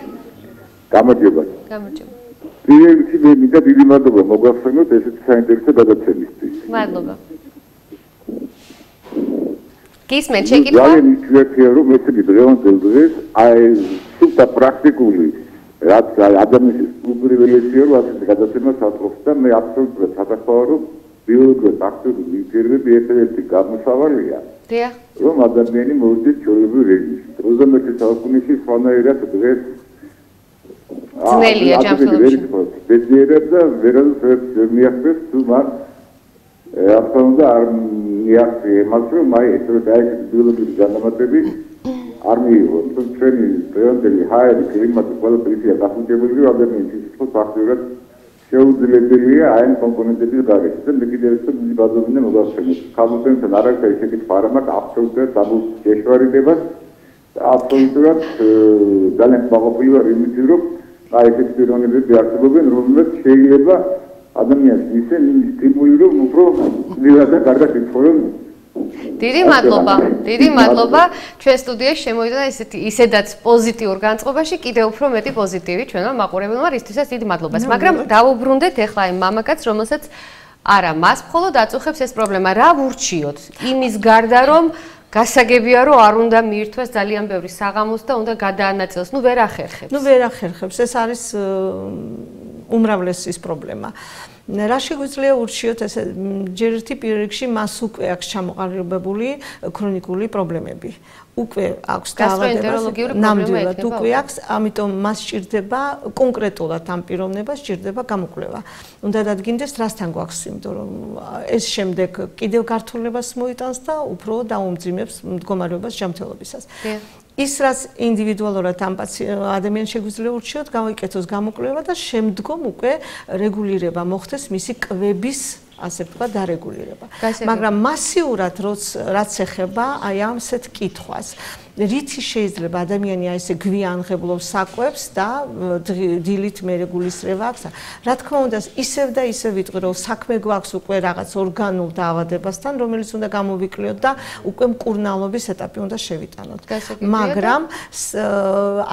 გამარჯობა. გამარჯობა. პირველში მე მინდა დიდი მადლობა მოგახსენოთ ესეთი საინტერესო გადაცემისთვის. მადლობა. გისმენთ შეკითხვა? ძალიან იშვიათია რომ ესეთი დღევანდელ დღეს აი სულთა პრაქტიკული რაც ადამიანის უპრივილეგიო რომ ასეთი გადაცემა საწყობს და მე აბსოლუტურად სათახვაა რომ ბიოლოგიურად აქტიური ნივთიერებები ერთ-ერთი გამოსავალია. დიახ. რომ ადამიანი მოვიდეს ჩვეულებრივ რეჟიმში. 21 საუკუნეში სხვანაირად დღეს ძნელია ჯანმრთელობაში. ბედნიერად და ვერავის მიახდებს თუ მან აბსოლუტურად არ მიახდე მას რომ აი ეს ბიოლოგიური განამატები არ მიიღო. ჩვენი დღევანდელი ჰაერი კლიმატი ყველაფერია დახუნჯებული რომ ადამიანის სიცოცხლე ფაქტობრივად შეუძლებელია აი ამ კომპონენტების გარეშე და მე კიდევ ერთხელ მიბაზობდნენ მოგახსენეთ. ქალბატონთან არ არის შეკითხვა, არა მაგრამ აბსოლუტურად გეშვარიტებას და აბსოლუტურად ძალიან მაყოფილი ვარ იმით რომ აი ესეთი პიროვნებები არსებობენ რომელსაც შეიძლება ადამიანს ისე სტიმული რომ უფრო ძლიერ და კარგად იცხოვრო. დიდი მადლობა. ჩვენ სტუდიაში შემოვიდა ისედაც პოზიტიურ განწყობაში, კიდევ უფრო მეტი პოზიტივი ჩვენმა მაყურებელმა, რისთვისაც დიდი მადლობას. მაგრამ დავუბრუნდეთ ახლა იმ მამაკაც, რომელსაც არა, მას მხოლოდ აწუხებს ეს პრობლემა. რა ვურჩიოთ? იმის გარდა რომ გასაგებია რომ არ უნდა მიირთვას ძალიან ბევრი საღამოს და უნდა გადაანაწილოს. ვერ ახერხებს. ეს არის უმრავლესის პრობლემა. რა შეგვიძლია ურჩიოთ ესე ჯერ ერთი პირიქში მას უკვე აქვს ჩამოყალიბებული ქრონიკული პრობლემები. უკვე აქვს დაავადება, ნამდვილად უკვე აქვს, ამიტომ მას სჭირდება კონკრეტულად ამ პიროვნებას სჭირდება გამოკვლევა. უნდა დადგინდეს რასთან გვაქვს, იმიტომ რომ ეს შემდეგ კიდევ გართულებას მოიტანს და უფრო დაუმძიმებს მდგომარეობას ჯანმრთელობისას. ის რაც ინდივიდუალურად ამ ადამიანს შეგვიძლია ურჩიოთ, გამოიკეთოს გამოკვლევა და შემდგომ უკვე რეგულირება მოხდეს მისი კვების ასე ვთქვათ დარეგულირება. მაგრამ მასიურად რაც ეხება აი ამსეთ კითხვას, რითი შეიძლება ადამიანი აი ესე გვიანღებლობს საკვებს და დილით მერე გულისრევა აქვს. რა თქმა უნდა, ისევ და ისევ ვიტყვი რომ საქმე გვაქვს უკვე რაღაც ორგანულ დაავადებასთან, რომელიც უნდა გამოვიკლოთ და უკვე მკურნალობის ეტაპი უნდა შევიტანოთ. მაგრამ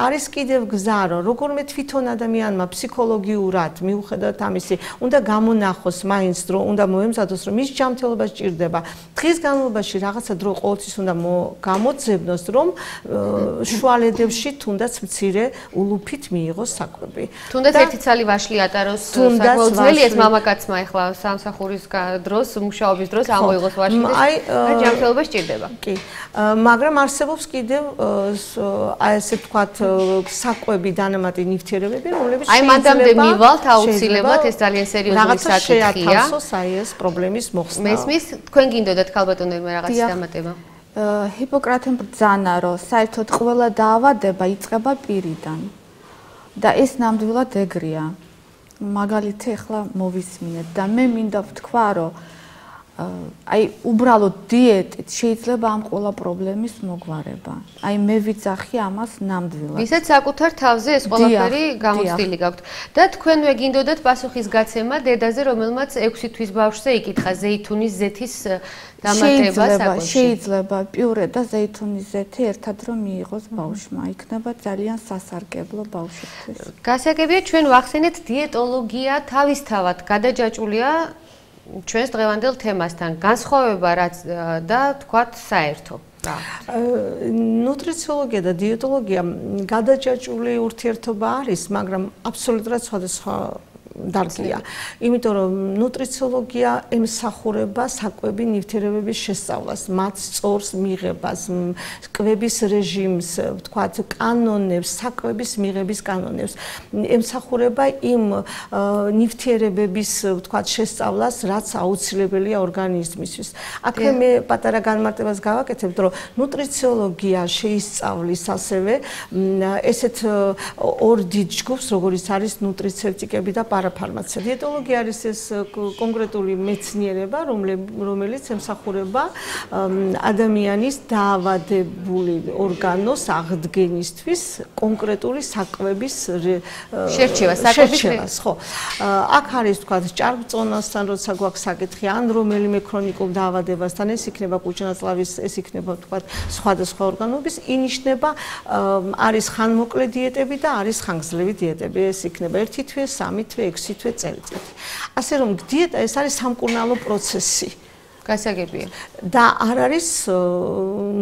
არის კიდევ გზა, რომ როგორმე თვითონ ადამიანმა ფსიქოლოგიურად მიუხედავად ამისი, უნდა გამონახოს მაინც დრო, უნდა მოემზადოს, რომ ის ჯანმრთელობა სჭირდება. დღის განმავლობაში რაღაცა დრო ყოველთვის უნდა გამოძებნოს, რომ შუალედებში თუნდაც მცირე ულუფით მიიღოს საკვები. თუნდაც ერთი ცალი ვაშლი ატაროს საკმაოდ ძველი ეს მამაკაცმა ახლა სამსახურის დროს, მუშაობის დროს ამოიღოს ვაშლი და ჯანმრთელობა სჭირდება. კი. მაგრამ არსებობს კიდევ აი ესე ვთქვათ საკვები დანამატი ნივთიერებები, რომლებიც აი მანდამდე მივალთ აუცილებლად ეს ძალიან სერიოზული საკითხია. შეათავსოს აი ეს პრობლემის მოხსნა. მესმის, თქვენ გინდოდათ ქალბატონებმა რაღაცის დამატება? ჰიპოკრატემ ბრძანა, რომ საერთოდ ყველა დაავადება იწყება პირიდან და ეს ნამდვილად ეგრეა. მაგალითი ახლა მოვისმინეთ და მე მინდა ვთქვა, რომ აი უბრალოდ დიეტით შეიძლება ამ ყველა პრობლემის მოგვარება. აი მე ვიცახი ამას ნამდვილად. ვისაც საკუთარ თავზე ეს ყველაფერი გამოცდილი გაქვთ და თქვენვე გინდოდათ პასუხისგაცემა დედაზე, რომელმაც 6 თვის ბავშვზე იკითხა ზეითუნის ზეთის დამატება საკვებში. შეიძლება პიურე და ზეითუნის ზეთი ერთად რომ მიიღოს ბავშვმა, იქნება ძალიან სასარგებლო ბავშვისთვის. გასაგებია ჩვენ ვახსენეთ დიეტოლოგია თავისთავად გადაჯაჭვულია ჩვენს დღევანდელ თემასთან, განსხვავება რაც და თქვათ საერთო. ნუტრიციოლოგია და დიეტოლოგია გადაჯაჭვული ურთიერთობა არის, მაგრამ აბსოლუტურად სხვადასხვა დარგია. იმიტომ რომ ნუტრიციოლოგია ემსახურება საკვები ნივთიერებების შესწავლას, მათ სწორს მიღებას, კვების რეჟიმს, ვთქვათ, კანონებს, საკვების მიღების კანონებს. ემსახურება იმ ნივთიერებების, ვთქვათ, შესწავლას, რაც აუცილებელია ორგანიზმისთვის. აქ მე პატარა განმარტებას გავაკეთებ, რომ ნუტრიციოლოგია შეისწავლის ასევე ესეთ ორ დიდ ჯგუფს, როგორიც არის ნუტრიცევტიკები და პარაფარმაცია. დიეტოლოგია არის ეს კონკრეტული მეცნიერება, რომელიც ემსახურება ადამიანის დაავადებული ორგანოს აღდგენისთვის კონკრეტული საკვების შერჩევას, ხო. აქ არის თქვა ჭარბწონასთან როცა გვაქვს საკითხი, ან რომელიმე ქრონიკულ დაავადებასთან, ეს იქნება კუჭნაწლავის, ეს იქნება თქვა სხვადასხვა ორგანოების, ინიშნება არის ხანმოკლე დიეტები და არის ხანგრძლივი დიეტები. ეს იქნება 1 თვე, 3 თვე, 6 თვე წელიწადი. ასე რომ დიეტა ეს არის სამკურნალო პროცესი. გასაგებია. და არ არის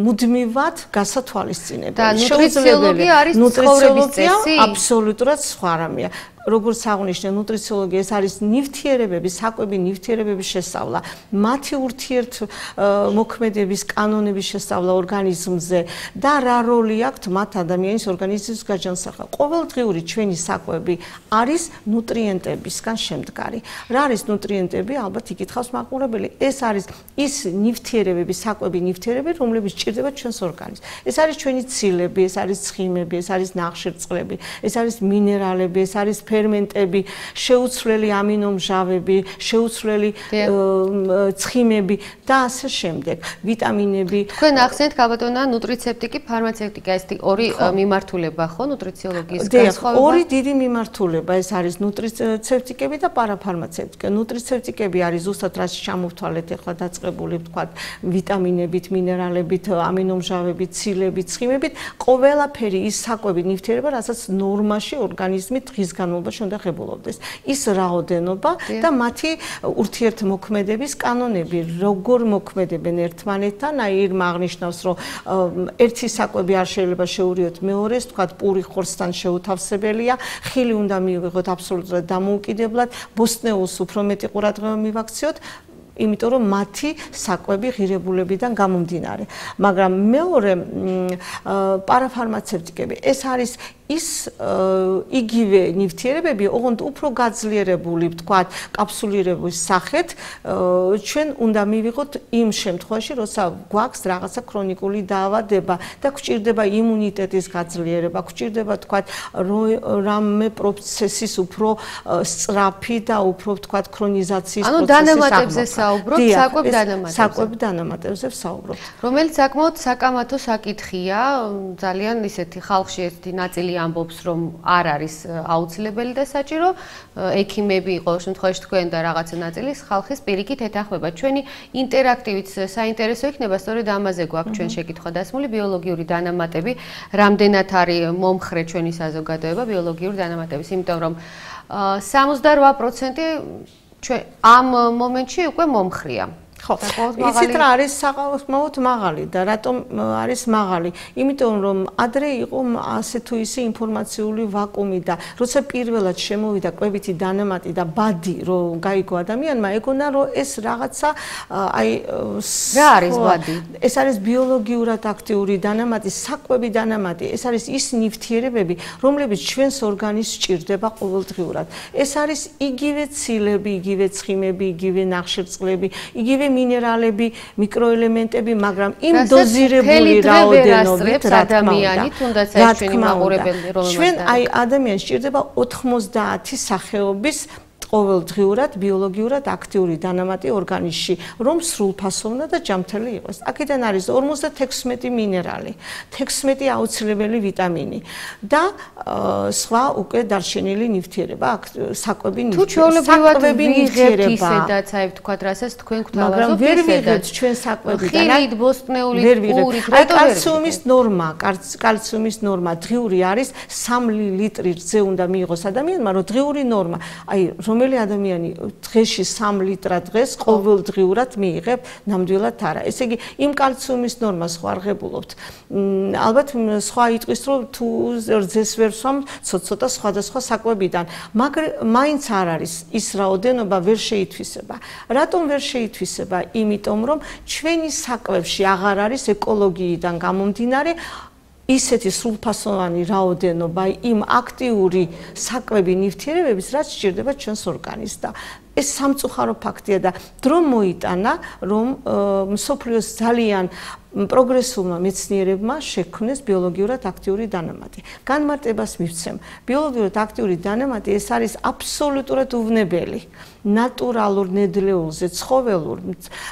მუდმივად გასათვალისწინებელი. და ნუტრიციოლოგია არის ცხოვრების წესი? აბსოლუტურად სხვა რამეა. როგორც აღნიშნე ნუტრიციოლოგია ეს არის ნივთიერებების, საკვები ნივთიერებების შესწავლა, მათი ურთიერთმოქმედების კანონების შესწავლა ორგანიზმზე და რა როლი აქვთ მათ ადამიანის ორგანიზმის გაჯანსაღება. ყოველდღიური ჩვენი საკვები არის ნუტრიენტებისგან შემდგარი. რა არის ნუტრიენტები? ალბათ იკითხავს მაყურებელი. ეს არის ის ნივთიერებები, საკვები ნივთიერებები, რომლებიც ჭირდება ჩვენს ორგანიზმს. ეს არის ჩვენი ცილები, ეს არის ცხიმები, ეს არის ნახშირწყლები, ეს არის მინერალები, ეს არის ფერმენტები, შეუცვლელი ამინომჟავები, შეუცვლელი ცხიმები და ასე შემდეგ. ვიტამინები. თქვენ ახსენეთ ქალბატონო, ნუტრიცეპტიკი, ფარმაცევტიკა, ეს ორი მიმართულება ხო ნუტრიციოლოგიის განსხვავება? ორი დიდი მიმართულება, ეს არის ნუტრიცეპტიკები და პარაფარმაცევტიკა. ნუტრიცეპტიკები არის ზუსტად რაც ჩამოვთვალეთ ახლა დაწყებული, ვთქვათ, ვიტამინებით, მინერალებით, ამინომჟავებით, ცილებით, ცხიმებით, ყველაფერი ის საკვები ნივთიერება, რასაც ნორმაში ორგანიზმი დღის განმავლობაში უნდა ღებულობდეს. ის რაოდენობა და მათი ურთიერთმოქმედების კანონები, როგორ მოქმედებენ ერთმანეთთან, აი ირმა აღნიშნავს, რომ ერთი საკვები არ შეიძლება შეურიოთ მეორეს, თქვათ, პური ხორცთან შეუთავსებელია, ხილი უნდა მიიღოთ აბსოლუტურად დამოუკიდებლად, ბოსტნეულს უფრო მეტი ყურადღება მივაქციოთ, იმიტომ რომ მათი საკვები ღირებულებიდან გამომდინარე. მაგრამ მეორე პარაფარმაცევტიკები, ეს არის ის იგივე ნივთიერებები, ოღონდ უფრო გაძლიერებული, ვთქვათ, კაფსულირების სახით, ჩვენ უნდა მივიღოთ იმ შემთხვევაში, როცა გვაქვს რაღაცა ქრონიკული დაავადება და გვჭირდება იმუნიტეტის გაძლიერება, გვჭირდება, ვთქვათ, რამე პროცესის უფრო სწრაფი და უფრო, ვთქვათ, ქრონიზაციის პროცესის დანამატებზე საუბრობთ, საკვებ დანამატებზე. საკვებ დანამატებზე ვსაუბრობთ. რომელიც საკმაოდ საკამათო საკითხია, ძალიან ისეთი ხალხში ერთი ნაწილი ამბობს, რომ არ არის აუცილებელი და საჭირო, ექიმები ყოველ შემთხვევაში თქვენ და რაღაცა ნაწილის ხალხის პირიქით ეთანხმება. ჩვენი ინტერაქტივით საინტერესო იქნება, სწორედ ამაზე გვაქვს ჩვენ შეკითხვა დასმული, ბიოლოგიური დანამატები, რამდენად არის მომხრე ჩვენი საზოგადოება ბიოლოგიური დანამატების, იმიტომ რომ 78% ჩვენ ამ მომენტში უკვე მომხრია. ხო, იცით რა არის საკმაოდ მაღალი და რატომ არის მაღალი? იმიტომ რომ ადრე იყო ასე თუ ისე ინფორმაციული ვაკუუმი და როცა პირველად შემოვიდა კვებითი დანამატი და ბადი რომ გაიგო ადამიანმა, ეგონა რომ ეს რაღაცა აი რა არის ბადი? ეს არის ბიოლოგიურად აქტიური დანამატი, საკვები დანამატი, ეს არის ის ნივთიერებები, რომლებიც ჩვენს ორგანიზმს ჭირდება ყოველდღიურად. ეს არის იგივე ცილები, იგივე ცხიმები, იგივე ნახშირწყლები, იგივე მინერალები, მიკროელემენტები, მაგრამ იმ დოზირებული რაოდენობით, რა ადამიანი, თუნდაც ეს ჩვენი მაყურებელი რომელმაც ჩვენ აი ადამიანს ჭირდება 90 სახეობის ყოველდღიურად ბიოლოგიურად აქტიური დანამატი ორგანიზმში, რომ სრულფასოვნად და ჯანმრთელი იყოს. აქედან არის 56 მინერალი, 16 აუცილებელი ვიტამინი და სხვა უკვე დარჩენილი ნივთიერება, საკვები ნივთიერება. ისედაც აი ვთქვათ, რასაც თქვენ გვთავაზობთ, მაგრამ ვერ ვიღებთ ჩვენ საკვებიდან. ხილით, ბოსტნეულით, პურით, კალციუმის ნორმა დღიური არის 3 ლიტრი რძე უნდა მიიღოს ადამიანმა, რომ დღიური ნორმა, აი რომელი ადამიანი დღეში 3 ლიტრა დღეს ყოველდღიურად მიიღებ, ნამდვილად არა. ესე იგი, იმ კალციუმის ნორმას ხო არ ღებულობთ. ალბათ სხვა იტყვის, რომ თუ რძეს ვერ სვამ, ცოტა სხვადასხვა საკვებიდან, მაგრამ მაინც არ არის ის რაოდენობა ვერ შეითვისება. რატომ ვერ შეითვისება? იმიტომ რომ ჩვენი საკვებში აღარ არის ეკოლოგიიდან გამომდინარე ისეთი სრულფასოვანი რაოდენობა იმ აქტიური საკვები ნივთიერებების, რაც სჭირდება ჩვენს ორგანიზმს და ეს სამწუხარო ფაქტია და დრო მოიტანა, რომ მსოფლიოს ძალიან პროგრესულმა მეცნიერებმა შექმნეს ბიოლოგიურად აქტიური დანამატი. განმარტებას მივცემ. ბიოლოგიურად აქტიური დანამატი ეს არის აბსოლუტურად უვნებელი. ნატურალურ ნედლეულზე, ცხოველურ,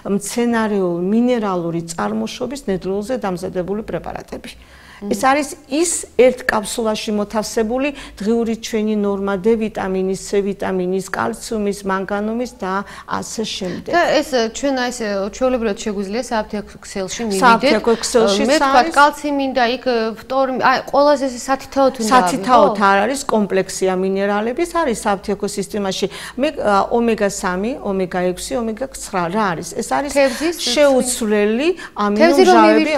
მცენარეულ, მინერალური წარმოშობის ნედლეულზე დამზადებული პრეპარატები. ეს არის ის ერთ კაფსულაში მოთავსებული დღიური ჩვენი ნორმა D ვიტამინის, C ვიტამინის, კალციუმის, მანგანუმის და ასე შემდეგ. და ეს ჩვენ აი ეს ჩვეულებრივად შეგვიძლია საფთიაქო ქსელში მივიდეთ. საფთიაქო ქსელში მე თქვა კალცი მინდა იქ ფტორი, აი ყველაზე სათითაოდ უნდა ავიღო. სათითაოდ არ არის კომპლექსია მინერალების, არის საფთიაქო სისტემაში. მე ომეგა-3, ომეგა-6, ომეგა-9 რა არის? ეს არის შეუცვლელი ამინომჟავები.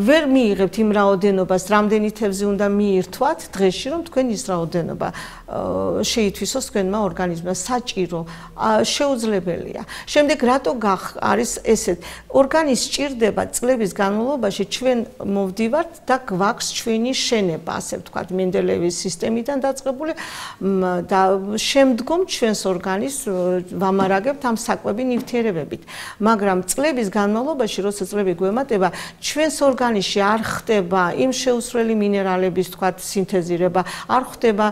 ვერ მიიღებთ იმ რაოდენობას, რამდენი თევზი უნდა მიირთვათ დღეში, რომ თქვენ ის რაოდენობა შეითვისოს თქვენმა ორგანიზმმა, საჭირო, შეუძლებელია. შემდეგ რატო არის ესეთ? ორგანიზმს სჭირდება წლების განმავლობაში ჩვენ მოვდივართ და გვაქვს ჩვენი შენება, ასე ვთქვათ, მენდელეევის სისტემიდან დაწყებული და შემდგომ ჩვენს ორგანიზმს ვამარაგებთ ამ საკვები ნივთიერებებით. მაგრამ წლების განმავლობაში, როცა წლები გვემატება, ჩვენს ორგანიზმში არ ხდება იმ შეუცვლელი მინერალების, ვთქვათ, სინთეზირება, არ ხდება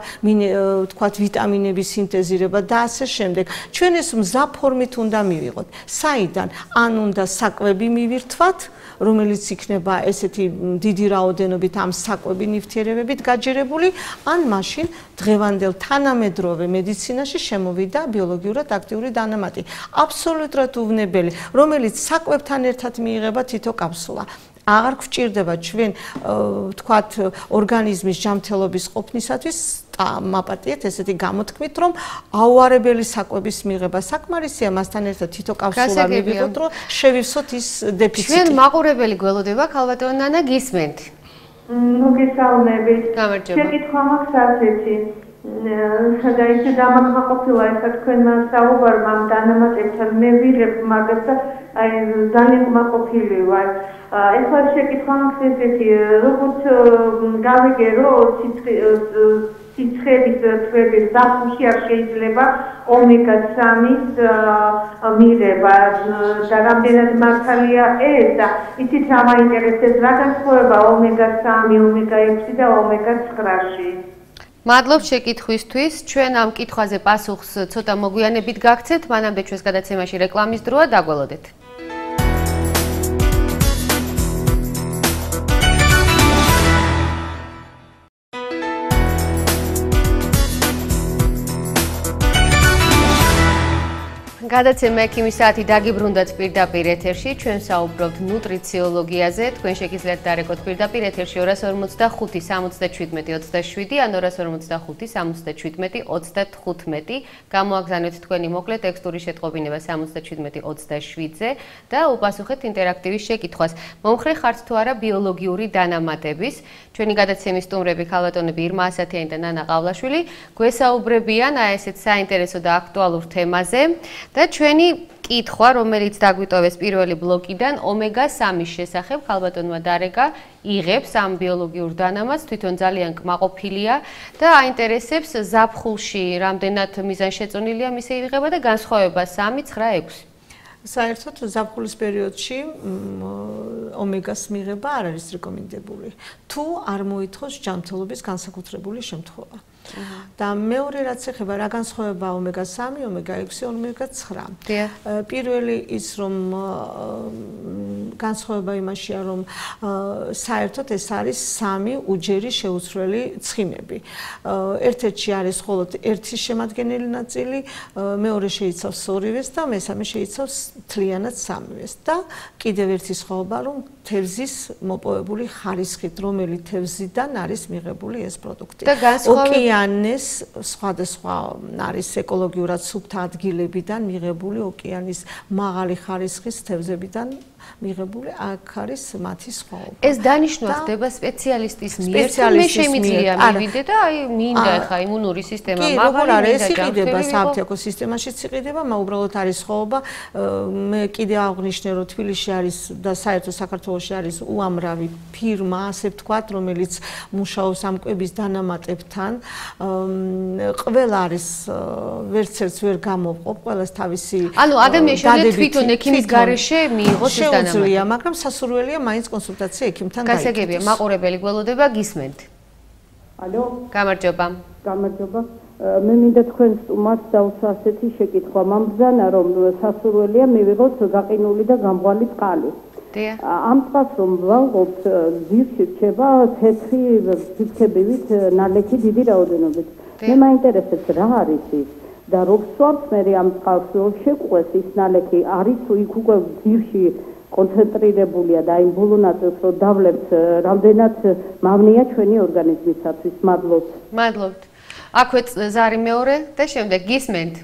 ვთქვათ, ვიტამინების სინთეზირება და ასე შემდეგ. ჩვენ ეს მზა ფორმით უნდა მივიღოთ. საიდან? ან უნდა საკვები მივირთვათ, რომელიც იქნება ესეთი დიდი რაოდენობით ამ საკვები ნივთიერებებით გაჯერებული, ან მაშინ დღევანდელ თანამედროვე მედიცინაში შემოვიდა ბიოლოგიურად აქტიური დანამატი. აბსოლუტურად უვნებელი, რომელიც საკვებთან ერთად მიიღება თითო კაფსულა. აღარ გვჭირდება ჩვენ ვთქვათ ორგანიზმის ჯანმრთელობის ყოფნისათვის მაპატიეთ ესეთი გამოთქმით, რომ აუარებელი საკვების მიღება საკმარისია, მასთან ერთად თითო კაფსულა მივიღოთ, რომ შევივსოთ ის დეფიციტი. ჩვენ მაყურებელი გველოდება, ქალბატონო ნანა, გისმენთ? მოგესალმებით. შეკითხვა მაქვს ასეთი. და ისე დამაკმაყოფილა ეხლა თქვენმა საუბარმა დანამატებთან მე ვიღებ მაგას და აი ძალიან კმაყოფილი ვარ. ეხლა შეკითხვა მაქვს ესეთი, როგორც გავიგე, რომ სიცხეების თვეების ზაფხულში არ შეიძლება ომეგა-3-ის მიღება და რამდენად მართალია ეს და იცით რა მაინტერესებს, რა განსხვავება ომეგა-3, ომეგა-6 და ომეგა-9-ში? მადლობ შეკითხვისთვის. ჩვენ ამ კითხვაზე პასუხს ცოტა მოგვიანებით გაგცეთ, მანამდე ჩვენს გადაცემაში რეკლამის დროა, დაგველოდეთ. გადაცემა ექიმის საათი დაგიბრუნდათ პირდაპირ ეთერში. ჩვენ საუბრობთ ნუტრიციოლოგიაზე. თქვენ შეგიძლიათ დარეკოთ პირდაპირ ეთერში 245 77 27 ან 245 77 35. გამოაგზავნეთ თქვენი მოკლე ტექსტური შეტყობინება 77 27-ზე და უპასუხეთ ინტერაქტივის შეკითხვას. მომხრე ხართ თუ არა ბიოლოგიური დანამატების? ჩვენი გადაცემის სტუმრები ქალბატონები ირმა ასათიანი და ნანა ყავლაშვილი გვესაუბრებიან აი ესეთ საინტერესო და აქტუალურ თემაზე. და ჩვენი კითხვა, რომელიც დაგვიტოვეს პირველი ბლოკიდან, ომეგა-3-ის შესახებ, ქალბატონმა დარეკა იღებს ამ ბიოლოგიურ დანამატს, თვითონ ძალიან კმაყოფილია და აინტერესებს ზაფხულში რამდენად მიზანშეწონილია მისი მიღება და განსხვავება 3, 9, 6. საერთოდ ზაფხულის პერიოდში ომეგას მიღება არ არის რეკომენდებული, თუ არ მოითხოვს ჯანმრთელობის განსაკუთრებული შემთხვევა. და მეორე რაც ეხება რა განსხვავება ომეგა-3, ომეგა-6, ომეგა-9. პირველი ის რომ განსხვავება იმაშია, რომ საერთოდ ეს არის 3 უჯერი შეუცვლელი ცხიმები. ერთ-ერთში არის მხოლოდ ერთი შემადგენელი ნაწილი, მეორე შეიცავს ორივეს და მესამე შეიცავს მთლიანად 3-ს. და კიდევ ერთი სხვაობა, რომ თევზის მოპოვებული ხარისხით, რომელი თევზიდან არის მიღებული ეს პროდუქტი. ოკეანეს სხვადასხვა არის ეკოლოგიურად სუფთა ადგილებიდან მიღებული ოკეანის მაღალი ხარისხის თევზებიდან მიღებული, აქ არის მათი სხვაობა. ეს დანიშნვა ხდება სპეციალისტის მიერ, მე შემიძლია მივიდე და აი მინდა ხა იმუნური სისტემა მაღალი მინდა ეს იყიდება საფთიაქო სისტემაშიც იყიდება, მაგრამ უბრალოდ არის სხვაობა. მე კიდე აღვნიშნე, რომ თბილისში არის და საერთოდ საქართველოში არის უამრავი ფირმა, ასე ვთქვათ, რომელიც მუშაობს ამ კვების დანამატებთან. ყველა არის ვერც ერთს ვერ გამოვყო, ყველას თავისი ანუ ადამიანი შეიძლება თვითონ ექიმის გარეშე მიიღოს ეს შეუძლია, მაგრამ სასურველია მაინც კონსულტაცია ექიმთან გაიგოს. გასაგებია, მაყურებელი გველოდება, გისმენთ. ალო. გამარჯობა. გამარჯობა. მე მინდა თქვენ სტუმარს დავუშვ ასეთი შეკითხვა. მამბრძანა რომ სასურველია მივიღოთ გაყინული და გამღვალი წყალი. ამ წყალს რომ ვალყობთ, ძირში რჩება თეთრი ფიქებივით ნალექი დიდი რაოდენობით. მე მაინტერესებს რა არის ის და როგორ სვამთ მე ამ წყალს რომ შეყვეს ის ნალექი არის თუ იქ უკვე ძირში კონცენტრირებულია და იმ ბოლო ნაწილს რომ დავლებთ რამდენად მავნეა ჩვენი ორგანიზმისათვის. მადლობთ. მადლობთ. აქვე ზარი მეორე და შემდეგ გისმენთ.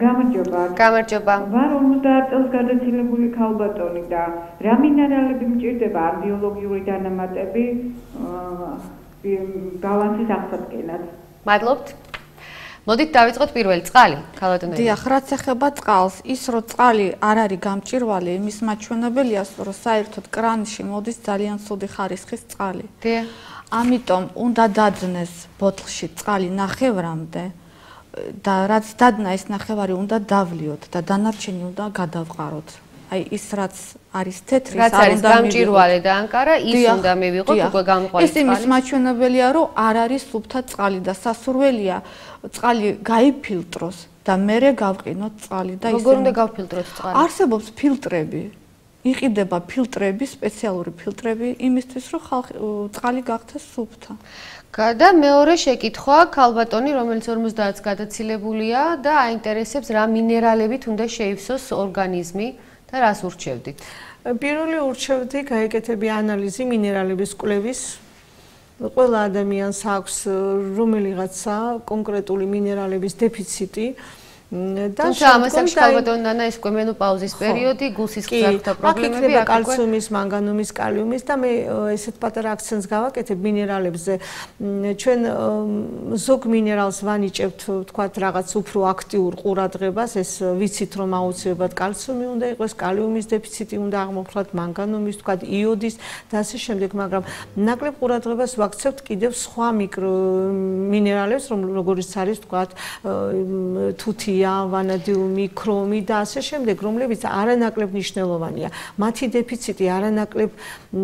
გამარჯობა. გამარჯობა. ვარ 50 წელს გადაცილებული ქალბატონი და რა მინერალები მჭირდება არ ბიოლოგიური დანამატები ბალანსის აღსადგენად. მადლობთ. მოდით დავიწყოთ პირველი წყალი, ქალბატონი. დიახ, რაც ეხება წყალს, ის რომ წყალი არ არის გამჭვირვალე, იმის მაჩვენებელია, რომ საერთოდ კრანში მოდის ძალიან ცუდი ხარისხის წყალი. დიახ. ამიტომ უნდა დადნეს ბოთლში წყალი ნახევრამდე და რაც დადნა ის ნახევარი უნდა დავლიოთ და დანარჩენი უნდა გადავყაროთ. აი ის რაც არის თეთრი, რაც არის გამჭვირვალე და ანკარა, ის უნდა მივიღოთ უკვე გამყვალი წყალი. ეს იმის მაჩვენებელია, რომ არ არის სუფთა წყალი და სასურველია წყალი გაიფილტროს და მერე გავყინოთ წყალი და როგორ უნდა გავფილტროთ წყალი? არსებობს ფილტრები. იყიდება ფილტრები, სპეციალური ფილტრები იმისთვის, რომ წყალი გახდეს სუფთა. და მეორე შეკითხვა, ქალბატონი, რომელიც 50-ს გადაცილებულია და აინტერესებს რა მინერალებით უნდა შეივსოს ორგანიზმი და რას ურჩევდით? პირველი ურჩევდი გაეკეთები ანალიზი მინერალების კვლევის. ყველა ადამიანს აქვს რომელიღაცა კონკრეტული მინერალების დეფიციტი. თუმცა ამას აქვს ქალბატონი ნანა ის უკვე მენოპაუზის პერიოდი, გულსის გზათა პრობლემები, აქ კალციუმის, მანგანუმის, კალიუმის და მე ესეთ პატარა აქცენტს გავაკეთებ მინერალებზე. ჩვენ ზოგ მინერალს ვანიჭებთ, ვთქვათ, რაღაც უფრო აქტიურ ყურადღებას, ეს ვიცით რომ აუცილებლად კალციუმი უნდა იყოს, კალიუმის დეფიციტი უნდა აღმოფხვრათ, მანგანუმის, ვთქვათ, იოდის და ასე შემდეგ, მაგრამ ნაკლებ ყურადღებას ვაქცევთ კიდევ სხვა მინერალებს, როგორიც არის, ვთქვათ, თუთი ვანადიუმი, ქრომი და ასე შემდეგ, რომლებიც არანაკლებ მნიშვნელოვანია. მათი დეფიციტი არანაკლებ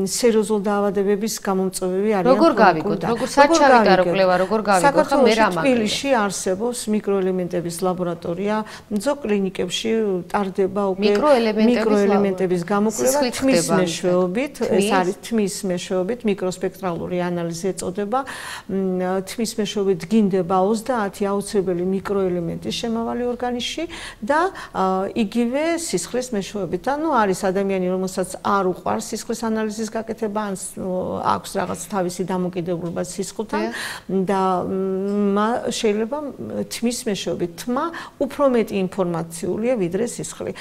სერიოზულ დაავადებების გამომწვევი არიან. როგორ გავიგოთ? როგორ საჩავით არ კვლევა, როგორ გავიგოთ? ხა მე რა მაქვს? თბილისში არსებობს მიკროელემენტების ლაბორატორია. ზოგ კლინიკებში ტარდება უკვე მიკროელემენტების გამოკვლევა თმის მეშვეობით. ეს არის თმის მეშვეობით მიკროსპექტრალური ანალიზი ეწოდება. თმის მეშვეობით დგინდება 30 აუცილებელი მიკროელემენტის შემავალი ორგანიზმში და იგივე სისხლის მეშვეობით. ანუ არის ადამიანი, რომელსაც არ უყვარს სისხლის ანალიზის გაკეთება, ან აქვს რაღაც თავისი დამოკიდებულება სისხლთან და შეიძლება თმის მეშვეობით. თმა უფრო მეტი ინფორმაციულია ვიდრე სისხლი.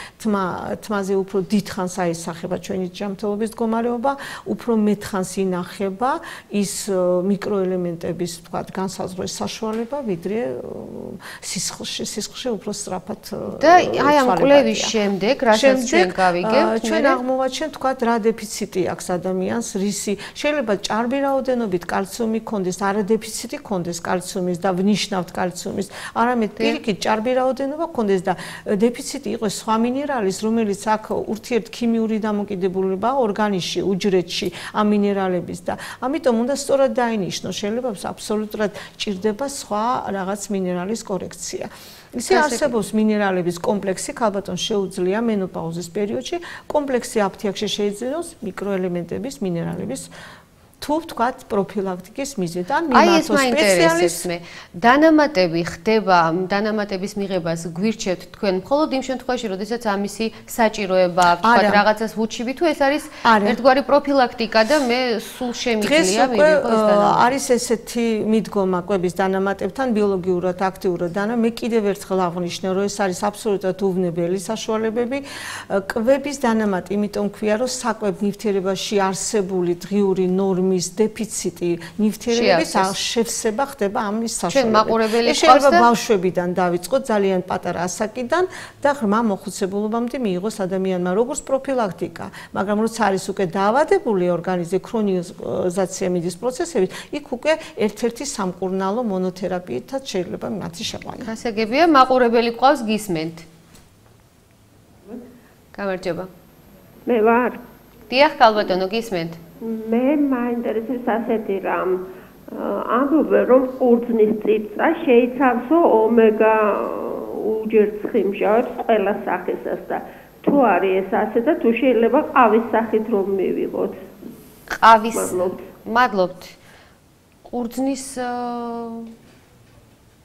თმაზე უფრო დიდხანს აისახება ჩვენი ჯანმრთელობის მდგომარეობა, უფრო მეტხანს ინახება ის მიკროელემენტების, ვთქვათ, განსაზღვრის საშუალება ვიდრე სისხლში უფრო სწრაფად და აი ამ კვლევის შემდეგ, რასაც ჩვენ გავიგებთ, ჩვენ აღმოვაჩენთ, ვთქვათ, რა დეფიციტი აქვს ადამიანს, რისი შეიძლება ჭარბი რაოდენობით კალციუმი ქონდეს, არა დეფიციტი ქონდეს კალციუმის და ვნიშნავთ კალციუმის, არამედ პირიქით ჭარბი რაოდენობა ქონდეს და დეფიციტი იყოს სხვა მინერალის, რომელიც აქ ურთიერთქიმიური დამოკიდებულება ორგანიზმში, უჯრედში ამ მინერალების და ამიტომ უნდა სწორად დაინიშნოს, შეიძლება აბსოლუტურად ჭირდება სხვა რაღაც მინერალის კორექცია. ისე არსებობს მინერალების კომპლექსი, ქალბატონს შეუძლია მენოპაუზის პერიოდში კომპლექსი აფთიაქში შეიძინოს მიკროელემენტების, მინერალების თუ ვთქვათ პროფილაქტიკის მიზნით ან მიმართოს სპეციალისტს. დანამატები ხდება, დანამატების მიღებას გვირჩევთ თქვენ მხოლოდ იმ შემთხვევაში, როდესაც ამისი საჭიროება აქვს, ვთქვათ, რაღაცას ვუჩივი თუ ეს არის ერთგვარი პროფილაქტიკა და მე სულ შემიძლია მივიღო ეს დანამატები. არის ესეთი მიდგომა კვების დანამატებთან ბიოლოგიურად აქტიურად და მე კიდევ ერთხელ აღვნიშნე, რომ ეს არის აბსოლუტურად უვნებელი საშუალებები. კვების დანამატი, იმიტომ ქვია, რომ საკვებ ნივთიერებაში არსებული დღიური ნორმის დეფიციტი ნივთიერების შევსება ხდება ამის საშუალებით. შეიძლება ბავშვებიდან დავიწყოთ ძალიან პატარა ასაკიდან და ღრმა მოხუცებულობამდე მიიღოს ადამიანმა როგორც პროფილაქტიკა, მაგრამ როცა არის უკვე დაავადებული ორგანიზმი ქრონიზაცია მიდის პროცესებით, იქ უკვე ერთ-ერთი სამკურნალო მონოთერაპიითაც შეიძლება მათი შეყვანა. გასაგებია, მაყურებელი ყავს გისმენთ. გამარჯობა. მე ვარ. დიახ, ქალბატონო, გისმენთ. მე მაინტერესებს ასეთი რამ. ამბობენ, რომ ყურძნის წიწა შეიცავსო ომეგა უჯრედს ხიმშავებს ყველა სახესას და თუ უფრო არის ეს ასე და თუ შეიძლება ყავის სახით რომ მივიღოთ. ყავის. მადლობთ.